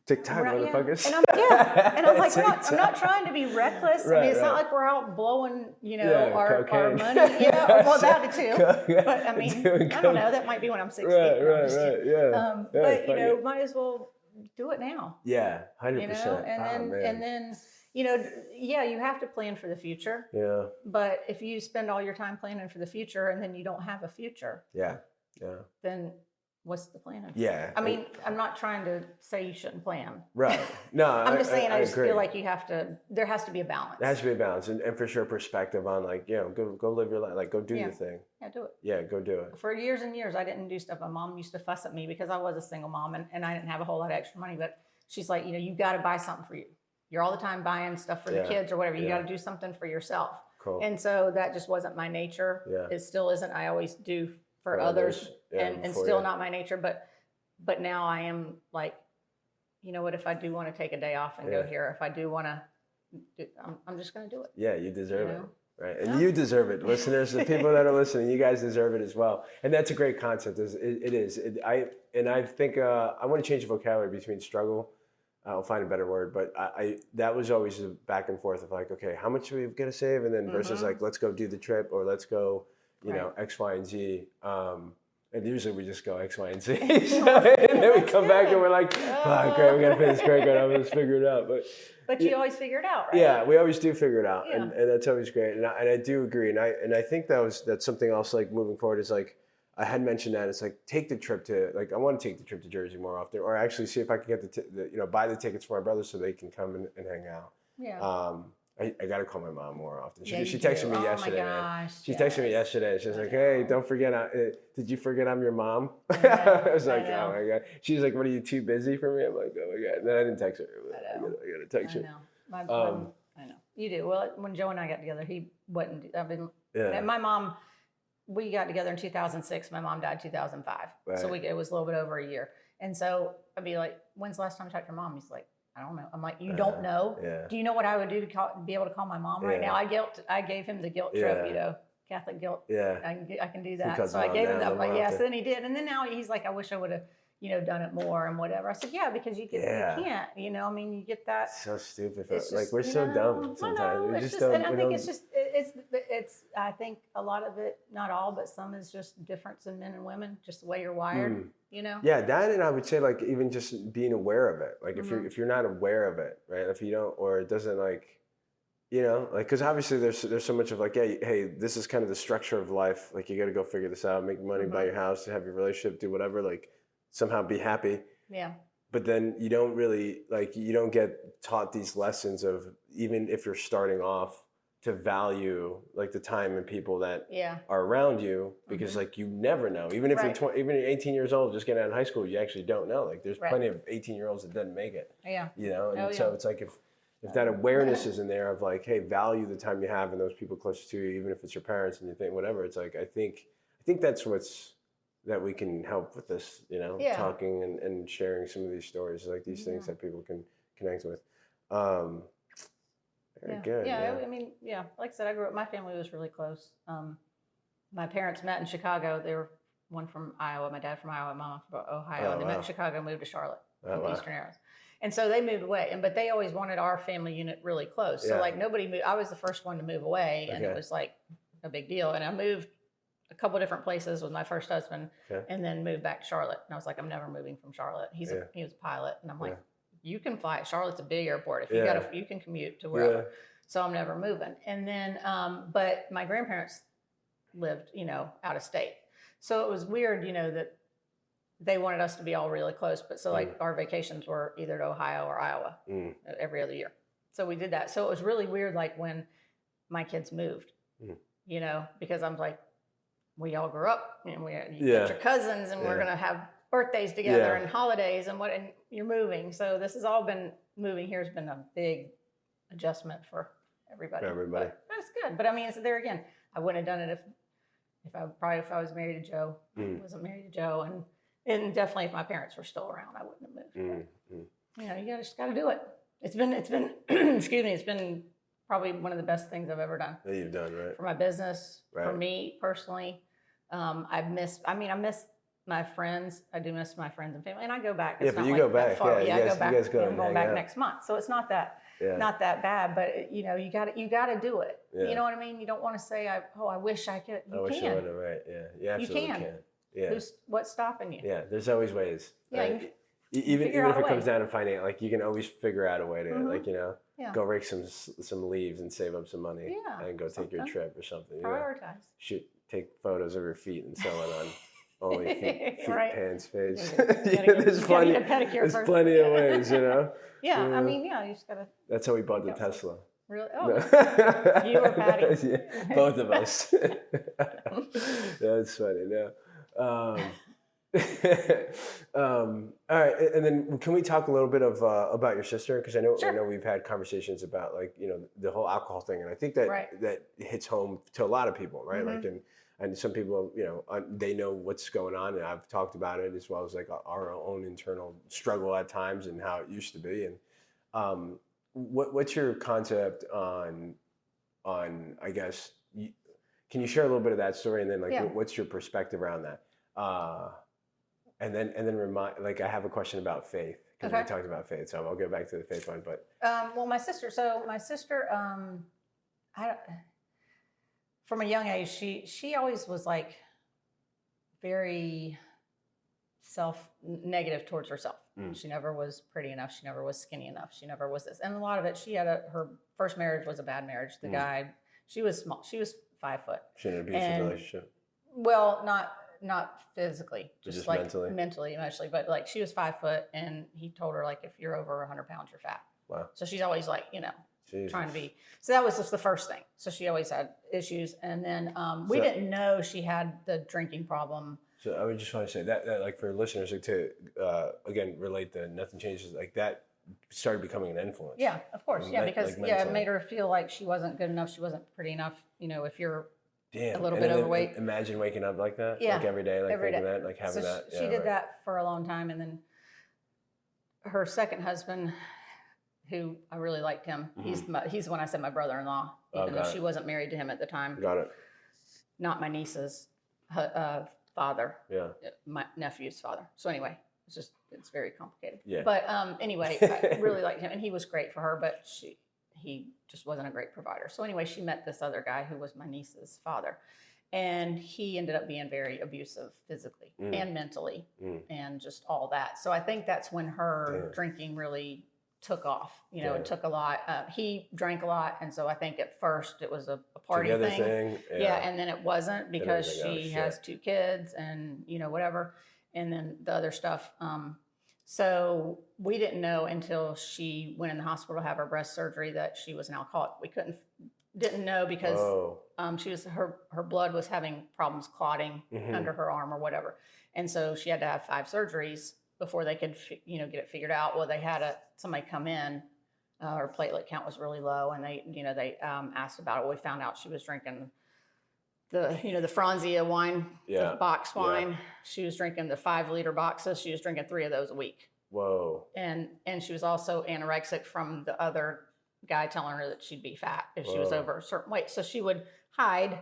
A: TikTok motherfuckers.
B: And I'm like, I'm not trying to be reckless. I mean, it's not like we're out blowing, you know, our money. Well, that too. But I mean, I don't know. That might be when I'm 60.
A: Right.
B: But you know, might as well do it now.
A: Yeah, 100%.
B: You know, and then. You know, you have to plan for the future.
A: Yeah.
B: But if you spend all your time planning for the future and then you don't have a future.
A: Yeah.
B: Then what's the plan?
A: Yeah.
B: I mean, I'm not trying to say you shouldn't plan.
A: Right. No,
B: I'm just saying I just
A: agree.
B: feel like there has to be a balance.
A: There has to be a balance and for sure perspective on like, you know, go live your life, like go do the thing.
B: Yeah, do it.
A: Yeah, go do it.
B: For years and years, I didn't do stuff. My mom used to fuss at me because I was a single mom and I didn't have a whole lot of extra money, but she's like, you know, you got to buy something for you. You're all the time buying stuff for the kids or whatever. You got to do something for yourself.
A: Cool.
B: And so that just wasn't my nature.
A: Yeah.
B: It still isn't. I always do for others and still not my nature. But now I am like, you know what, if I do want to take a day off and go here, if I do want to, I'm just going to do it.
A: Yeah, you deserve it. Right. And you deserve it. Listeners, the people that are listening, you guys deserve it as well. And that's a great concept. It is. I think I want to change the vocabulary between struggle. I'll find a better word, but that was always a back and forth of like, okay, how much are we going to save? And then versus like, let's go do the trip or let's go, you know, X, Y, and Z. And usually we just go X, Y, and Z. And then we come back and we're like, fuck, great, we got to pay this credit card. Let's figure it out.
B: But you always figure it out, right?
A: Yeah, we always do figure it out. And that's always great. And I do agree. And I think that's something else like moving forward is like, I had mentioned that it's like take the trip to like I want to take the trip to Jersey more often, or actually see if I can get buy the tickets for my brothers so they can come and hang out.
B: Yeah.
A: I got to call my mom more often. She
B: you
A: texted me
B: do.
A: yesterday.
B: Oh my gosh,
A: she texted me yesterday. She's like, "Hey, don't forget. Did you forget I'm your mom?"
B: I
A: was like, "Oh my god." She's like, "What are you too busy for me?" I'm like, "Oh my god." And then I didn't text her. I got to text her.
B: I know. I know. You do. Well, when Joe and I got together, he wasn't. And my mom. We got together in 2006. My mom died in 2005. Right. So it was a little bit over a year. And so I'd be like, when's the last time I talked to your mom? He's like, I don't know. I'm like, you don't know?
A: Yeah.
B: Do you know what I would do to be able to call my mom right now? I gave him the guilt trip, you know, Catholic guilt.
A: Yeah.
B: I can do that. So I gave him that. I'm like, yes. And he did. And then now he's like, I wish I would have, you know, done it more and whatever. I said, yeah, because you can't, you know, I mean, you get that.
A: So stupid. Like we're so dumb sometimes. We just don't.
B: And I think it's I think a lot of it, not all, but some is just difference in men and women, just the way you're wired, you know?
A: Yeah, that, and I would say like even just being aware of it. Like if you're not aware of it, right? If you don't, or it doesn't like, you know, like, because obviously there's so much of like, hey, this is kind of the structure of life. Like you got to go figure this out, make money, buy your house, have your relationship, do whatever, like somehow be happy.
B: Yeah.
A: But then you don't really, like, you don't get taught these lessons of, even if you're starting off, to value like the time and people that are around you, because like you never know. Even if you're even 18 years old, just getting out of high school, you actually don't know. Like there's plenty of 18-year-olds that didn't make it. Yeah. You know, and so it's like if that awareness is in there of like, hey, value the time you have and those people close to you, even if it's your parents and you think whatever. It's like I think that's that we can help with this, you know, talking and sharing some of these stories, like these things that people can connect with. Very good.
B: Yeah, I mean, like I said, my family was really close. My parents met in Chicago. They were one from Iowa, my dad from Iowa, mom from Ohio. And they met in Chicago and moved to Charlotte, Eastern Arizona. And so they moved away. But they always wanted our family unit really close. So like nobody moved. I was the first one to move away, and it was like a big deal. And I moved a couple of different places with my first husband, and then moved back to Charlotte. And I was like, I'm never moving from Charlotte. He was a pilot, and I'm like, you can fly. Charlotte's a big airport. If you can commute to wherever. So I'm never moving. And then, but my grandparents lived, you know, out of state. So it was weird, that they wanted us to be all really close. But so like our vacations were either to Ohio or Iowa every other year. So we did that. So it was really weird, like when my kids moved, because I'm like, we all grew up and you got your cousins and we're going to have birthdays together and holidays and you're moving. So this has all been moving here has been a big adjustment for everybody. But that's good. But I mean, so there again, I wouldn't have done it if I was married to Joe, wasn't married to Joe. And definitely if my parents were still around, I wouldn't have moved. You just got to do it. It's been, excuse me, it's been probably one of the best things I've ever done.
A: That you've done, right?
B: For my business, for me personally. I miss my friends. I do miss my friends and family. And I go back. It's not
A: you
B: like
A: go back.
B: far.
A: Yeah,
B: I go back.
A: I'm
B: going back next month. So it's not that bad, but you got to do it.
A: Yeah.
B: You know what I mean? You don't want to say, I wish I could. You
A: wish I would have, right? Yeah. You absolutely can. Yeah.
B: What's stopping you?
A: Yeah. There's always ways.
B: Yeah.
A: Right? Even if it comes down to finding, like, you can always figure out a way to, go rake some leaves and save up some money and go take your trip or something.
B: Prioritize.
A: Take photos of your feet and sell it on Only Feet Pants page.
B: There's plenty
A: of ways,
B: Yeah, I mean, you just gotta.
A: That's how we bought the Tesla.
B: Really? Oh, you or Patty?
A: Both of us. That's funny. No. All right, and then can we talk a little bit about your sister? Because I know we've had conversations about the whole alcohol thing, and I think that hits home to a lot of people, right? Like and some people, they know what's going on, and I've talked about it as well as like our own internal struggle at times and how it used to be. And what's your concept on I guess can you share a little bit of that story, and then what's your perspective around that? And then remind, like, I have a question about faith because we talked about faith, so I'll go back to the faith one. But
B: well, my sister, from a young age, she always was like very negative towards herself. She never was pretty enough. She never was skinny enough. She never was this. And a lot of it, she had her first marriage was a bad marriage. The guy, she was small. She was 5 foot.
A: She had an abusive relationship.
B: Well, not physically, just like mentally, emotionally. But like she was 5 foot, and he told her like, if you're over 100 pounds, you're fat.
A: Wow.
B: So she's always like, trying to be. So that was just the first thing. So she always had issues, and then we didn't know she had the drinking problem.
A: So I would just want to say that like for listeners, like to again relate the nothing changes, like that started becoming an influence.
B: Yeah, of course. Yeah, because it made her feel like she wasn't good enough. She wasn't pretty enough. If you're a little bit overweight.
A: Imagine waking up like that, like every day, like thinking that, like having that.
B: She did that for a long time, and then her second husband, who I really liked him. He's when I said my brother-in-law, even though she wasn't married to him at the time.
A: Got it.
B: Not my niece's father.
A: Yeah.
B: My nephew's father. So anyway, it's very complicated.
A: Yeah.
B: But anyway, I really liked him, and he was great for her, but he just wasn't a great provider. So anyway, she met this other guy who was my niece's father, and he ended up being very abusive physically and mentally and just all that. So I think that's when her drinking really took off. It took a lot. He drank a lot, and so I think at first it was a party thing. Yeah, and then it wasn't because she has 2 kids and whatever, and then the other stuff. So we didn't know until she went in the hospital to have her breast surgery that she was an alcoholic. We didn't know because her blood was having problems clotting under her arm or whatever, and so she had to have 5 surgeries before they could get it figured out. Well, they had somebody come in. Her platelet count was really low, and they asked about it. We found out she was drinking the Franzia wine, the box wine. Yeah. She was drinking the 5-liter boxes. She was drinking 3 of those a week.
A: Whoa.
B: And she was also anorexic from the other guy telling her that she'd be fat if she was over a certain weight. So she would hide,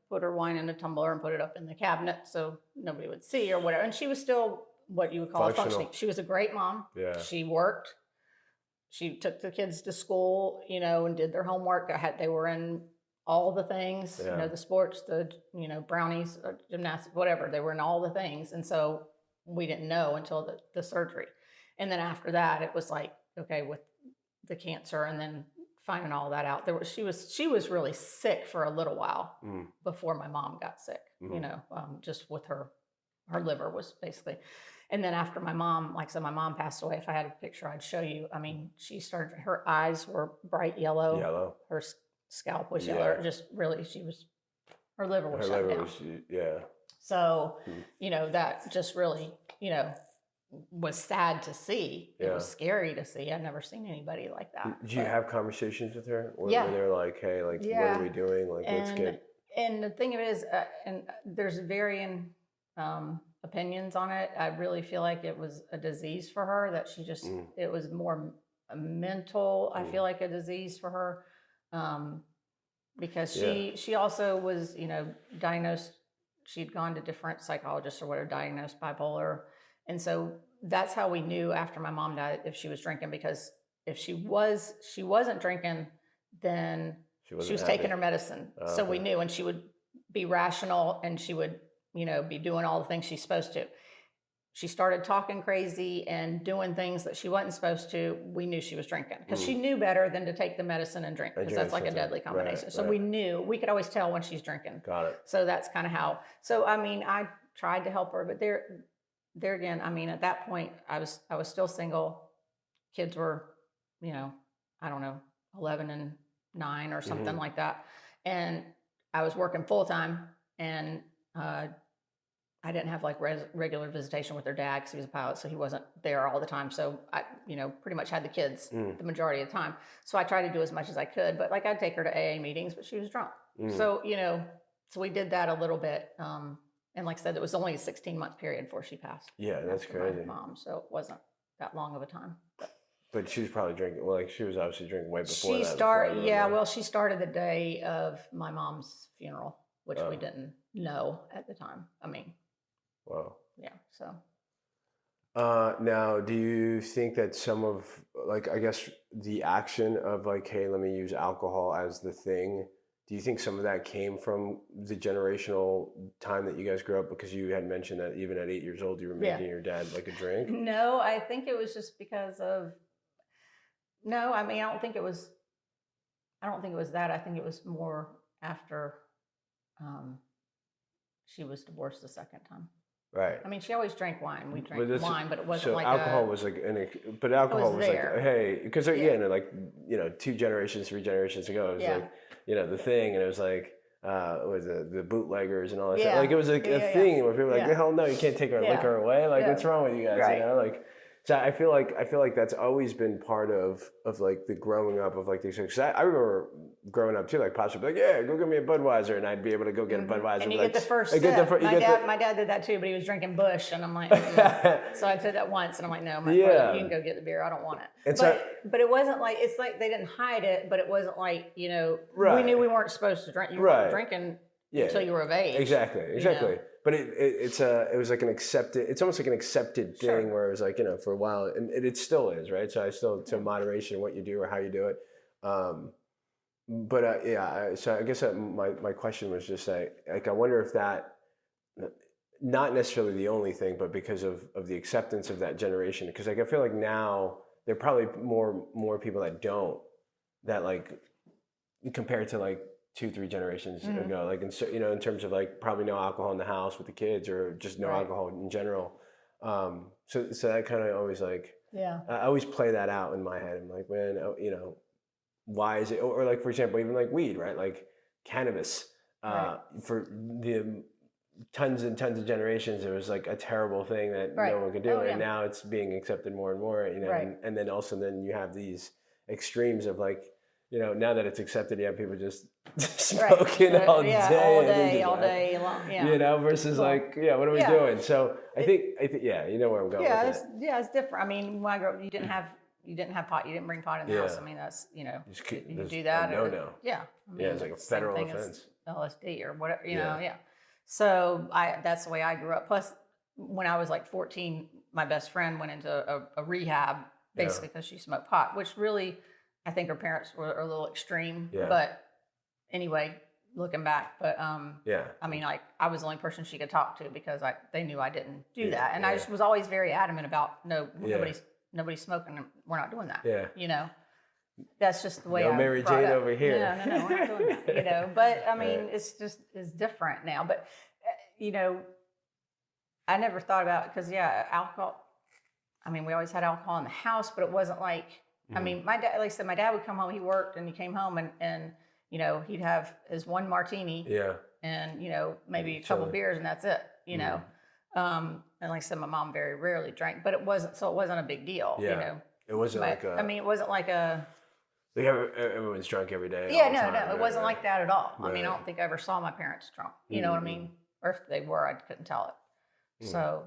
B: put her wine in a tumbler and put it up in the cabinet so nobody would see or whatever. And she was still what you would call functioning. She was a great mom.
A: Yeah.
B: She worked. She took the kids to school, and did their homework. They were in all the things, the sports, the, brownies, or gymnastics, whatever. They were in all the things. And so we didn't know until the surgery. And then after that, it was like, okay, with the cancer and then finding all that out. She was really sick for a little while before my mom got sick. Just with her liver was basically. And then after my mom, like I said, my mom passed away. If I had a picture, I'd show you. I mean, her eyes were bright yellow. Her scalp was yellow. Just really, her liver was shut down. So, that just really, was sad to see. It was scary to see. I'd never seen anybody like that.
A: Do you have conversations with her? Where they're like, hey, like, what are we doing? Like, let's get...
B: And the thing of it is, and there's varying opinions on it. I really feel like it was a disease for her, that she just, it was more mental, I feel like, a disease for her. Because she also was, diagnosed, she'd gone to different psychologists or whatever, diagnosed bipolar. And so that's how we knew after my mom died if she was drinking, because if she wasn't drinking, then she was taking her medicine. So we knew, and she would be rational, and she would, be doing all the things she's supposed to. She started talking crazy and doing things that she wasn't supposed to. We knew she was drinking, because she knew better than to take the medicine and drink, because that's like a deadly combination. So we knew, we could always tell when she's drinking.
A: Got it.
B: So that's kind of how. So I mean, I tried to help her, but there again, I mean, at that point, I was still single. Kids were, I don't know, 11 and 9 or something like that, and I was working full time, and I didn't have like regular visitation with their dad, because he was a pilot, so he wasn't there all the time. So I, pretty much had the kids the majority of the time. So I tried to do as much as I could, but like I'd take her to AA meetings, but she was drunk. So, so we did that a little bit. And like I said, it was only a 16-month period before she passed.
A: Yeah, that's crazy.
B: My mom, so it wasn't that long of a time.
A: But she was probably drinking. Well, like she was obviously drinking way before that.
B: She started the day of my mom's funeral, which we didn't know at the time. I mean.
A: Wow.
B: Yeah. So.
A: Now, do you think that some of, like, I guess the action of like, hey, let me use alcohol as the thing, do you think some of that came from the generational time that you guys grew up? Because you had mentioned that even at 8 years old, you were making your dad like a drink.
B: No, I think it was just because of. No, I mean, I don't think it was that. I think it was more after she was divorced the second time.
A: Right.
B: I mean, she always drank wine. We drank wine, but it wasn't like
A: alcohol was like, but alcohol was like, hey, because like 2 generations, 3 generations ago, it was like, the thing, and it was like, was the bootleggers and all that stuff. Like it was like a thing where people were like, hell no, you can't take our liquor away. Like what's wrong with you guys?
B: Right.
A: Like. So I feel like that's always been part of like the growing up of like these. Because I remember growing up too, like Pops would be like, yeah, go get me a Budweiser, and I'd be able to go get a Budweiser.
B: And you
A: get
B: the first sip. My dad did that too, but he was drinking Busch, and I'm like, so I did that once, and I'm like, no, brother, you can go get the beer. I don't want it. And but it wasn't like, it's like they didn't hide it, but it wasn't like, we knew we weren't supposed to drink. You weren't drinking until you were of age.
A: Exactly. But it was like it's almost like an accepted thing where it was like, for a while, and it still is, right? So I still, to moderation, what you do or how you do it. So I guess my question was just like, I wonder if that, not necessarily the only thing, but because of the acceptance of that generation, because like, I feel like now there are probably more people that don't, that like, compared to like 2-3 generations ago, like in terms of like probably no alcohol in the house with the kids, or just no alcohol in general. So that kind of always like, I always play that out in my head. I'm like, man, why is it? Or like, for example, even like weed, right? Like cannabis, for the tons and tons of generations, it was like a terrible thing that no one could do. And now it's being accepted more and more, and then also then you have these extremes of like, now that it's accepted, you have people just smoking all day long, versus like, what are we doing? So I think, you know where I'm going with it.
B: It's different. I mean, when I grew up, you didn't have pot, you didn't bring pot in the house. I mean, that's, you do that.
A: No.
B: Yeah. I mean,
A: it's like a federal offense.
B: LSD or whatever, So that's the way I grew up. Plus, when I was like 14, my best friend went into a rehab basically because she smoked pot, which really, I think her parents were a little extreme, but anyway, looking back, but I mean, like I was the only person she could talk to because they knew I didn't do that, and I just was always very adamant about nobody's smoking, we're not doing that. that's just the way
A: no
B: I
A: Mary
B: brought
A: Jane
B: up.
A: over here.
B: No, we're not doing that, But I mean, it's different now. But I never thought about it because alcohol. I mean, we always had alcohol in the house, but it wasn't like. I mean, my dad, like I said, my dad would come home. He worked, and he came home, and he'd have his one martini.
A: Yeah.
B: And maybe a couple beers, and that's it. And like I said, my mom very rarely drank, but it wasn't a big deal.
A: Yeah. It wasn't like a.
B: I mean, it wasn't like a.
A: Like everyone's drunk every day.
B: Yeah, no, it wasn't like that at all.
A: Right.
B: I mean, I don't think I ever saw my parents drunk. You know what I mean? Or if they were, I couldn't tell it. So.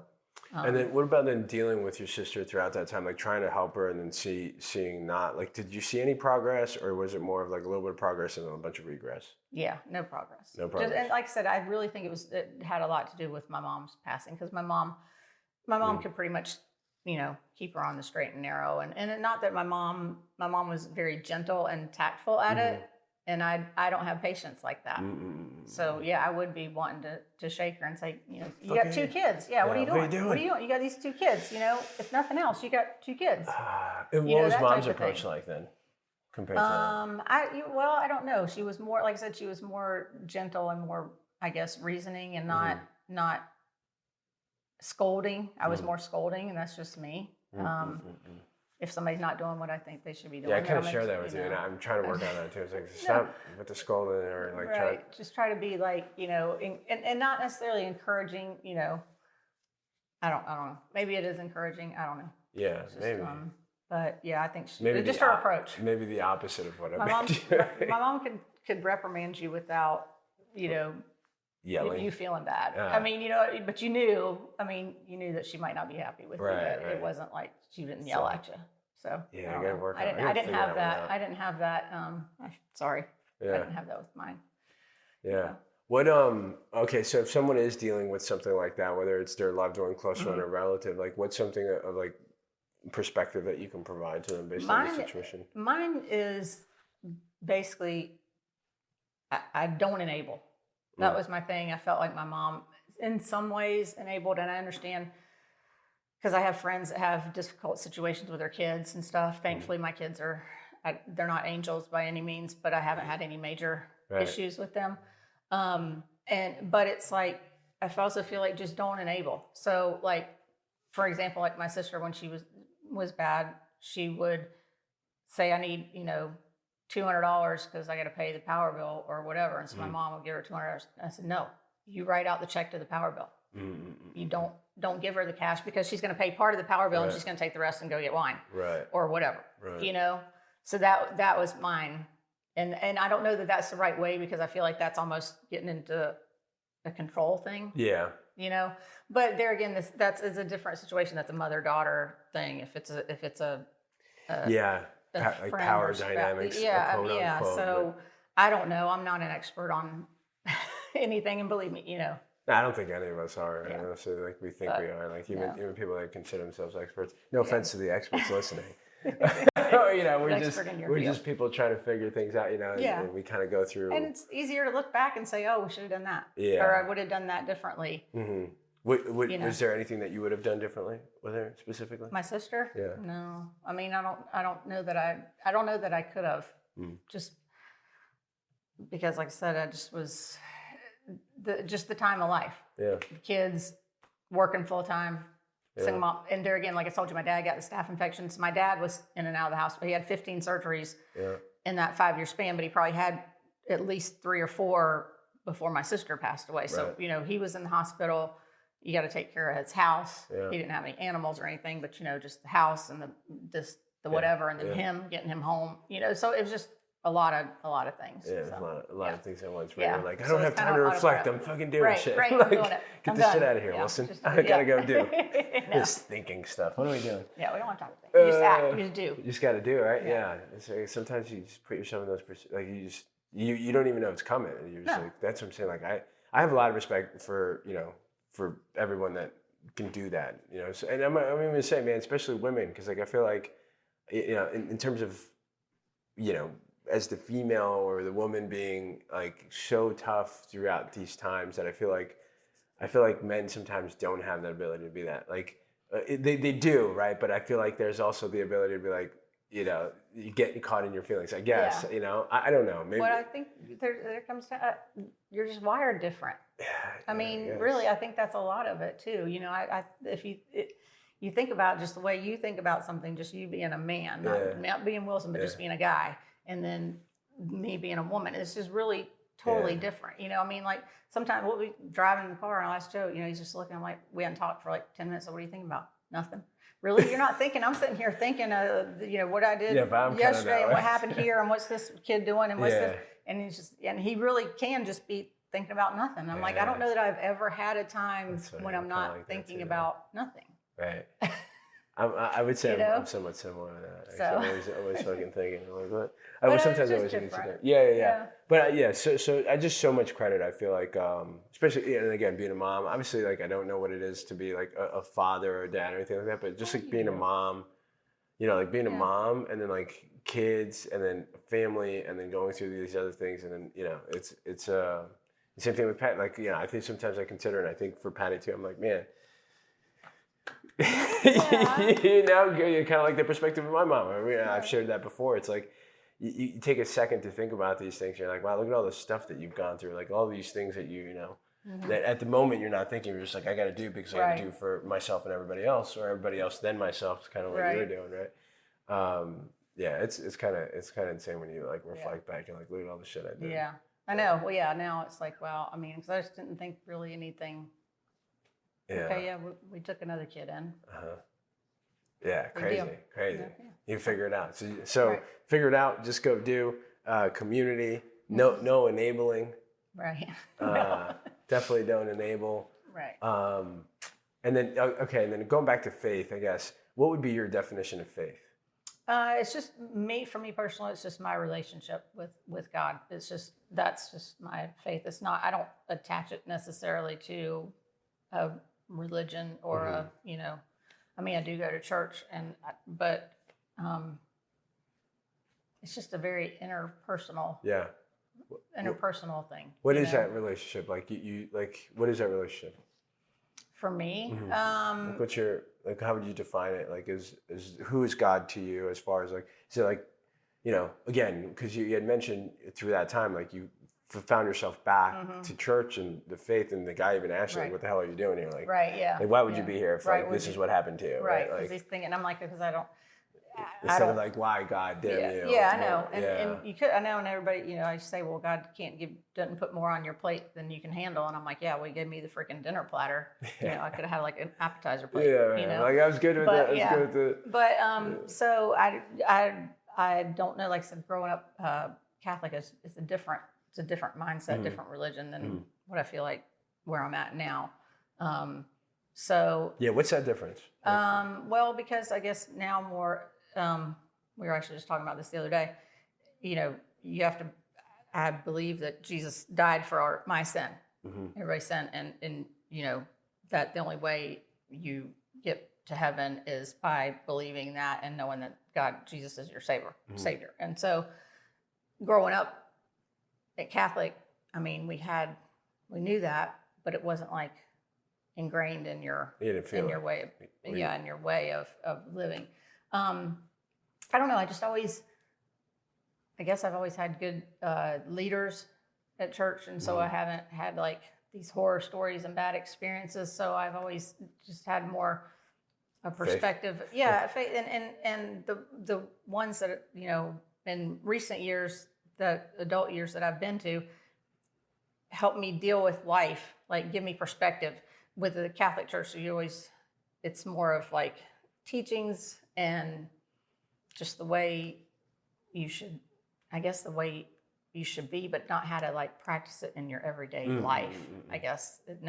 A: And then what about then dealing with your sister throughout that time, like trying to help her and then seeing not, like, did you see any progress, or was it more of like a little bit of progress and then a bunch of regress?
B: Yeah, no progress.
A: No progress.
B: And like I said, I really think it had a lot to do with my mom's passing, because my mom could pretty much, keep her on the straight and narrow. And not that my mom was very gentle and tactful at it. And I don't have patience like that. So I would be wanting to shake her and say, you got two kids. Yeah, what are you doing? What are you doing? You got these two kids. If nothing else, you got two kids.
A: And what was mom's approach like then, compared to that?
B: I don't know. She was more, like I said, she was more gentle and more, I guess, reasoning and not scolding. I was more scolding, and that's just me. If somebody's not doing what I think they should be doing.
A: Yeah, I kind of share that with you, and I'm trying to work on that too. It's like, stop with the scolding, or like
B: just try to be like, and not necessarily encouraging, I don't know. Maybe it is encouraging. I don't know.
A: Yeah, maybe.
B: But I think
A: maybe
B: just her approach.
A: Maybe the opposite of what I
B: meant. My mom could reprimand you without,
A: yelling.
B: You feeling bad. I mean, but you knew that she might not be happy with you. Right. It wasn't like she didn't yell at you. So
A: I gotta work.
B: I didn't have that. I didn't have that. Sorry. Yeah. I didn't have that with mine.
A: Yeah. What okay, so if someone is dealing with something like that, whether it's their loved one, close one, or relative, like what's something of like perspective that you can provide to them based on the situation?
B: Mine is basically I don't enable. That was my thing. I felt like my mom, in some ways, enabled, and I understand because I have friends that have difficult situations with their kids and stuff. Thankfully, my kids they're not angels by any means, but I haven't had any major issues with them. But it's like, I also feel like just don't enable. So like, for example, like my sister, when she was bad, she would say, I need, $200 because I got to pay the power bill or whatever. And so my mom would give her $200. I said, no, you write out the check to the power bill. You don't give her the cash, because she's going to pay part of the power bill and she's going to take the rest and go get wine or whatever, So that was mine. And I don't know that that's the right way, because I feel like that's almost getting into a control thing.
A: Yeah.
B: But there again, that's a different situation. That's a mother-daughter thing. If it's a
A: like power dynamics.
B: Unquote, so I don't know. I'm not an expert on anything, and believe me,
A: No, I don't think any of us are. Yeah. Honestly, like we think we are. Like even people that consider themselves experts. No offense to the experts listening. We're just people trying to figure things out. And we kind of go through.
B: And it's easier to look back and say, "Oh, we should have done that," or "I would have done that differently."
A: Mm-hmm. Was there anything that you would have done differently with her specifically?
B: My sister?
A: Yeah.
B: No, I mean, I don't know that I could have. Just because, like I said, I just was the time of life.
A: Yeah.
B: The kids working full time. Single mom, and there again, like I told you, my dad got the staph infection. So my dad was in and out of the hospital. He had 15 surgeries in that 5-year span, but he probably had at least 3 or 4 before my sister passed away. So he was in the hospital. You got to take care of his house.
A: Yeah.
B: He didn't have any animals or anything, but just the house and the whatever, and then getting him home. So it was just a lot of things.
A: Yeah,
B: so,
A: a lot of things at once. Where you're like, I don't
B: so
A: have time to reflect. I'm fucking doing shit.
B: Right,
A: like,
B: I'm doing it.
A: Get this shit out of here, Wilson. I gotta go do this thinking stuff. What are we doing?
B: Yeah, we don't want to talk about things. You just act. You just do.
A: You just got to do it, right? Yeah. It's like, sometimes you just put yourself in those like you don't even know it's coming. And you're just like, that's what I'm saying. Like I have a lot of respect for for everyone that can do that. So, and I'm even gonna say, man, especially women, because like I feel like in terms of as the female or the woman being like so tough throughout these times, that I feel like men sometimes don't have that ability to be that. Like they do, right? But I feel like there's also the ability to be like, you get caught in your feelings, I guess. I don't know. Maybe.
B: But I think there comes to you're just wired different. I mean,
A: I
B: really, I think that's a lot of it too. If you think about just the way you think about something, just you being a man, not being Wilson, but just being a guy, and then me being a woman, it's just really totally different. I mean, like sometimes we'll be driving in the car and I'll ask Joe, he's just looking, I'm like, we hadn't talked for like 10 minutes. So what are you thinking about? Nothing. Really? You're not thinking? I'm sitting here thinking, what I did yesterday and what happened here and what's this kid doing and what's this, and he really can just be thinking about nothing. I'm like, I don't know that I've ever had a time when I'm not thinking about nothing.
A: Right. I would say I'm somewhat similar to that. So. I'm always fucking thinking. Sometimes I always think yeah. But so I just so much credit. I feel like, especially, and again, being a mom. Obviously, like I don't know what it is to be like a father or a dad or anything like that. But just like being a mom, like being a mom, and then like kids, and then family, and then going through these other things, and then it's the same thing with Pat. Like I think sometimes I consider, and I think for Patty too. I'm like, man. You're kind of like the perspective of my mom. I've shared that before. It's like you take a second to think about these things. You're like, wow, look at all the stuff that you've gone through. Like all these things that that at the moment you're not thinking. You're just like, I got to do because I got to do for myself and everybody else, or everybody else then myself. It's kind of what you're doing, right? It's kind of insane when you like reflect back and like look at all the shit I did.
B: Yeah, I know. Well, now it's like, wow. I mean, because I just didn't think really anything.
A: Yeah.
B: Okay, we took another kid in.
A: Yeah, crazy. Yeah. You figure it out. So figure it out. Just go do community. No enabling.
B: Right.
A: Definitely don't enable.
B: Right.
A: And then and then going back to faith, I guess. What would be your definition of faith?
B: It's just for me personally, it's just my relationship with God. That's just my faith. It's not. I don't attach it necessarily to a religion or I mean, I do go to church but it's just a very interpersonal thing.
A: What is that relationship like? You like, what is that relationship
B: for me?
A: Like what's your, like, how would you define it? Like, is who is God to you, as far as like, is it like, again, because you had mentioned through that time, like you found yourself back to church and the faith, and the guy even asked you, like, what the hell are you doing here? Like, like, why would you be here if like this is what happened to you?
B: Right.
A: Like,
B: because he's thinking, I'm like, because I don't.
A: Instead of like, why God damn you?
B: Yeah, I know. And you could, I know, and everybody, I say, well, God doesn't put more on your plate than you can handle. And I'm like, well, he gave me the freaking dinner platter. I could have had like an appetizer plate.
A: Like I was good with that. I was good with it.
B: But so I don't know. Like I said, growing up Catholic is a different mindset, different religion than what I feel like where I'm at now.
A: What's that difference?
B: Well, because I guess now more. We were actually just talking about this the other day. You have to. I believe that Jesus died for my sin, everybody's sin, and that the only way you get to heaven is by believing that and knowing that Jesus is your savior. And so, growing up at Catholic, I mean, we knew that, but it wasn't like ingrained in your way of living. I don't know. I guess I've always had good leaders at church, and so I haven't had like these horror stories and bad experiences. So I've always just had more a perspective. Faith. Yeah, faith, and the ones that in recent years, the adult years that I've been to, help me deal with life, like give me perspective. With the Catholic Church, it's more of like teachings and just the way you should, I guess the way you should be, but not how to like practice it in your everyday life. I guess it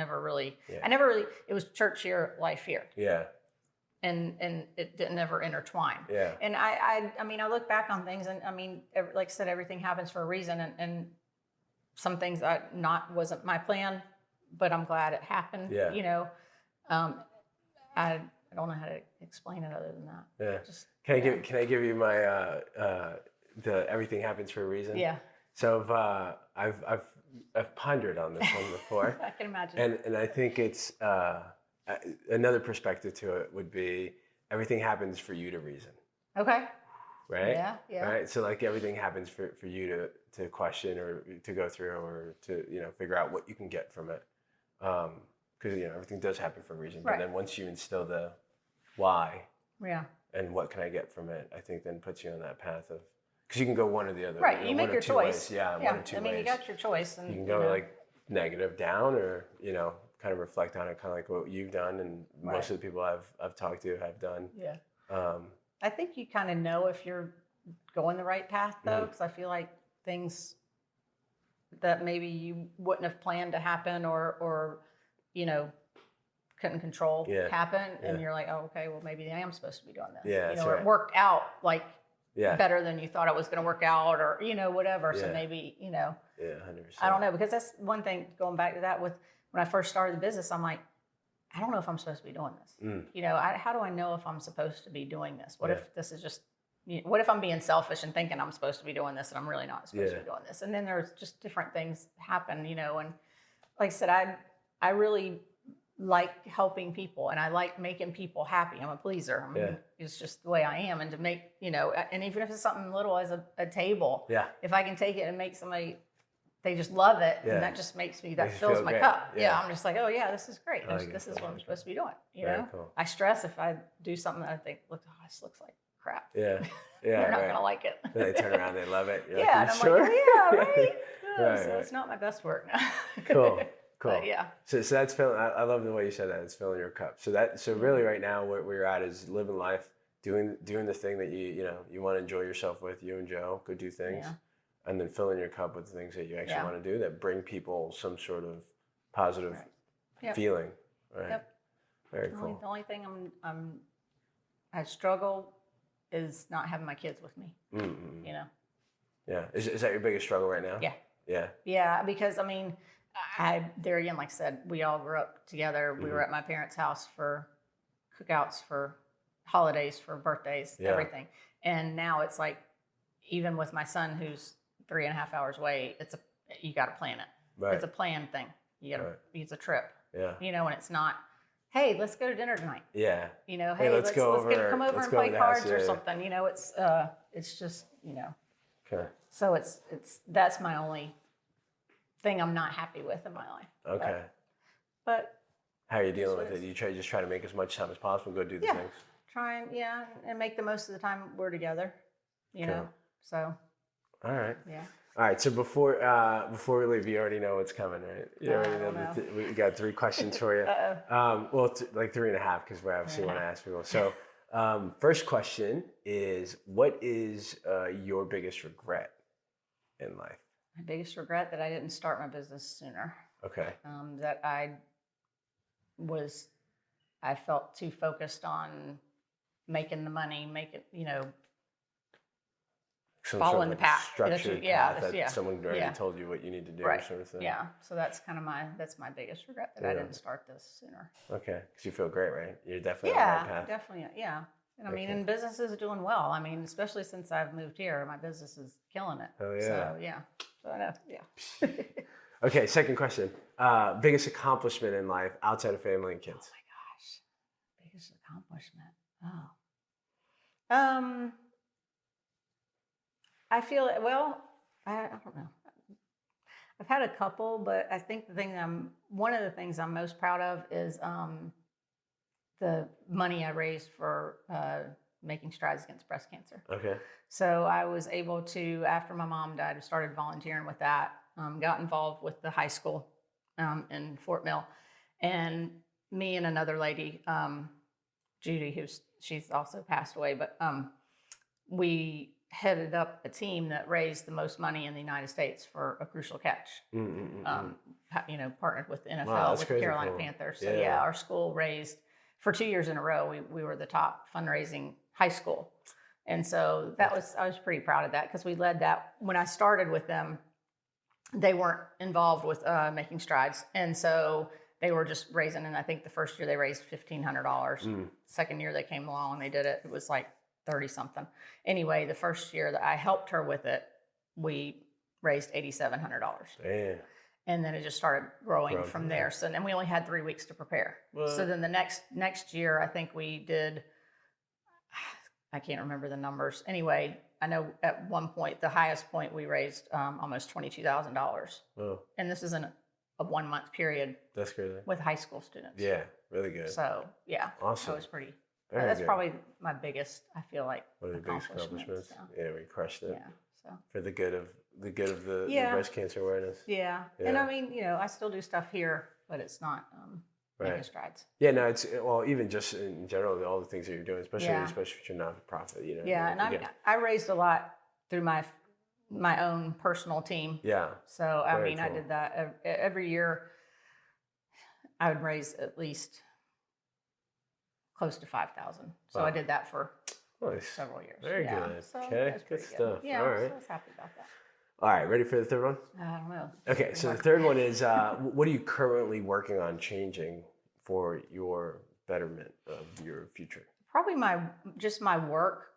B: was church here, life here.
A: Yeah.
B: And it didn't ever intertwine.
A: Yeah.
B: And I mean, I look back on things, and I mean, like I said, everything happens for a reason, and some things wasn't my plan, but I'm glad it happened.
A: Yeah.
B: I don't know how to explain it other than that.
A: Yeah. Can I give you my the everything happens for a reason?
B: Yeah.
A: So I've pondered on this one before.
B: I can imagine.
A: And I think it's another perspective to it would be everything happens for you to reason.
B: Okay.
A: right?
B: Yeah, yeah.
A: Right. So like everything happens for you to question or to go through or to, figure out what you can get from it. Because, everything does happen for a reason. But then once you instill the why and what can I get from it, I think then puts you on that path of, because you can go one or the other.
B: Right. You make your choice.
A: Ways. Yeah, one or two ways.
B: You got your choice. And
A: you can go like negative down or, kind of reflect on it, kind of like what you've done and most of the people I've talked to have done.
B: Yeah. I think you kind of know if you're going the right path though, because I feel like things that maybe you wouldn't have planned to happen or couldn't control happen, and you're like, oh, okay, well maybe I am supposed to be doing this.
A: Yeah,
B: it worked out like better than you thought it was going to work out, or whatever. So maybe 100%. I don't know, because that's one thing. Going back to that, with when I first started the business, I'm like, I don't know if I'm supposed to be doing this. How do I know if I'm supposed to be doing this? What if this is just, what if I'm being selfish and thinking I'm supposed to be doing this and I'm really not supposed to be doing this? And then there's just different things happen, and like I said, I really like helping people and I like making people happy. I'm a pleaser. It's just the way I am. And to make, and even if it's something little as a table, if I can take it and make somebody, they just love it, and that just makes me, that fills my cup. I'm just like, oh yeah, this is great. This is what I'm supposed to be doing.
A: Cool.
B: I stress if I do something that I think, look, this looks like crap.
A: They're
B: not gonna like it.
A: Then they turn around, they love it. You're
B: like, and I'm
A: sure?
B: like, oh, right. So it's not my best work.
A: Cool.
B: But
A: So that's filling. I love the way you said that. It's filling your cup. So really, right now, where you're at is living life, doing the thing that you want to enjoy yourself with. You and Joe go do things, and then filling your cup with the things that you actually want to do that bring people some sort of positive feeling. Right.
B: Yep.
A: Very cool.
B: The only thing I struggle is not having my kids with me.
A: Yeah. Is that your biggest struggle right now?
B: Yeah.
A: Yeah.
B: Yeah, because there again, like I said, we all grew up together. We were at my parents' house for cookouts, for holidays, for birthdays, everything. And now it's like, even with my son who's 3.5 hours away, you got to plan it.
A: Right.
B: It's a planned thing. It's a trip.
A: Yeah.
B: And it's not, hey, let's go to dinner tonight.
A: Yeah.
B: Hey, let's come over and play cards or something. It's just,
A: Okay.
B: So that's my only thing I'm not happy with in my life.
A: Okay.
B: But
A: how are you dealing with it? You just try to make as much time as possible, go do the things.
B: Try and make the most of the time we're together. So.
A: All right.
B: Yeah.
A: All right. So before we leave, you already know what's coming, right? You already know. We got 3 questions for you. Well, like 3.5, because we obviously want to ask people. So, first question is, what is your biggest regret in life?
B: My biggest regret that I didn't start my business sooner.
A: Okay.
B: That I felt too focused on making the money, following the path.
A: Structured path that someone already told you what you need to do, sort of thing.
B: Yeah. So that's kind of my biggest regret that I didn't start this sooner.
A: Okay. Because you feel great, right? You're definitely on the right path.
B: Definitely. Yeah. And and business is doing well. Especially since I've moved here, my business is killing it.
A: Oh, yeah.
B: So, yeah. So I know. Yeah.
A: Okay. Second question. Biggest accomplishment in life outside of family and kids?
B: Oh my gosh. Biggest accomplishment. Oh. I feel, I don't know. I've had a couple, but I think one of the things I'm most proud of is the money I raised for making strides against breast cancer.
A: Okay.
B: So I was able to, after my mom died, I started volunteering with that, got involved with the high school in Fort Mill. And me and another lady, Judy, she's also passed away, but we headed up a team that raised the most money in the United States for a crucial catch. Partnered with the NFL, with the Carolina Panthers. So our school raised, for 2 years in a row, we were the top fundraising high school. And so I was pretty proud of that, because we led that. When I started with them, they weren't involved with making strides. And so they were just raising, and I think the first year they raised $1,500. Second year they came along, they did it. It was like 30 something. Anyway, the first year that I helped her with it, we raised $8,700.
A: Damn.
B: And then it just started growing from there. So then we only had 3 weeks to prepare. So then the next year, I think we did, I can't remember the numbers. Anyway, I know at one point, the highest point we raised almost $22,000.
A: Oh,
B: And this is in a 1 month period
A: that's crazy.
B: with high school students.
A: Yeah, really good.
B: So yeah,
A: Awesome.
B: that was pretty.
A: Very
B: that's
A: good.
B: probably my biggest, I feel like,
A: One of the biggest accomplishments.
B: So.
A: Yeah, we crushed it.
B: Yeah. So
A: for the good of the
B: Yeah.
A: breast cancer awareness.
B: yeah.
A: Yeah.
B: And I mean, I still do stuff here, but it's not making
A: Right.
B: strides.
A: Yeah, no, it's even just in general, all the things that you're doing, especially
B: Yeah.
A: if you're not for profit,
B: Yeah, and I raised a lot through my own personal team.
A: Yeah.
B: So I
A: Very
B: mean, I
A: cool.
B: did that every year. I would raise at least close to 5,000. So
A: Wow.
B: I did that for
A: Nice.
B: several years.
A: Very
B: Yeah,
A: good.
B: so
A: Okay,
B: that's
A: good
B: pretty
A: stuff.
B: Yeah,
A: All right.
B: so I was happy about that.
A: All right, ready for the third one?
B: I don't know.
A: Okay, so the third one is what are you currently working on changing for your betterment of your future?
B: Probably my work.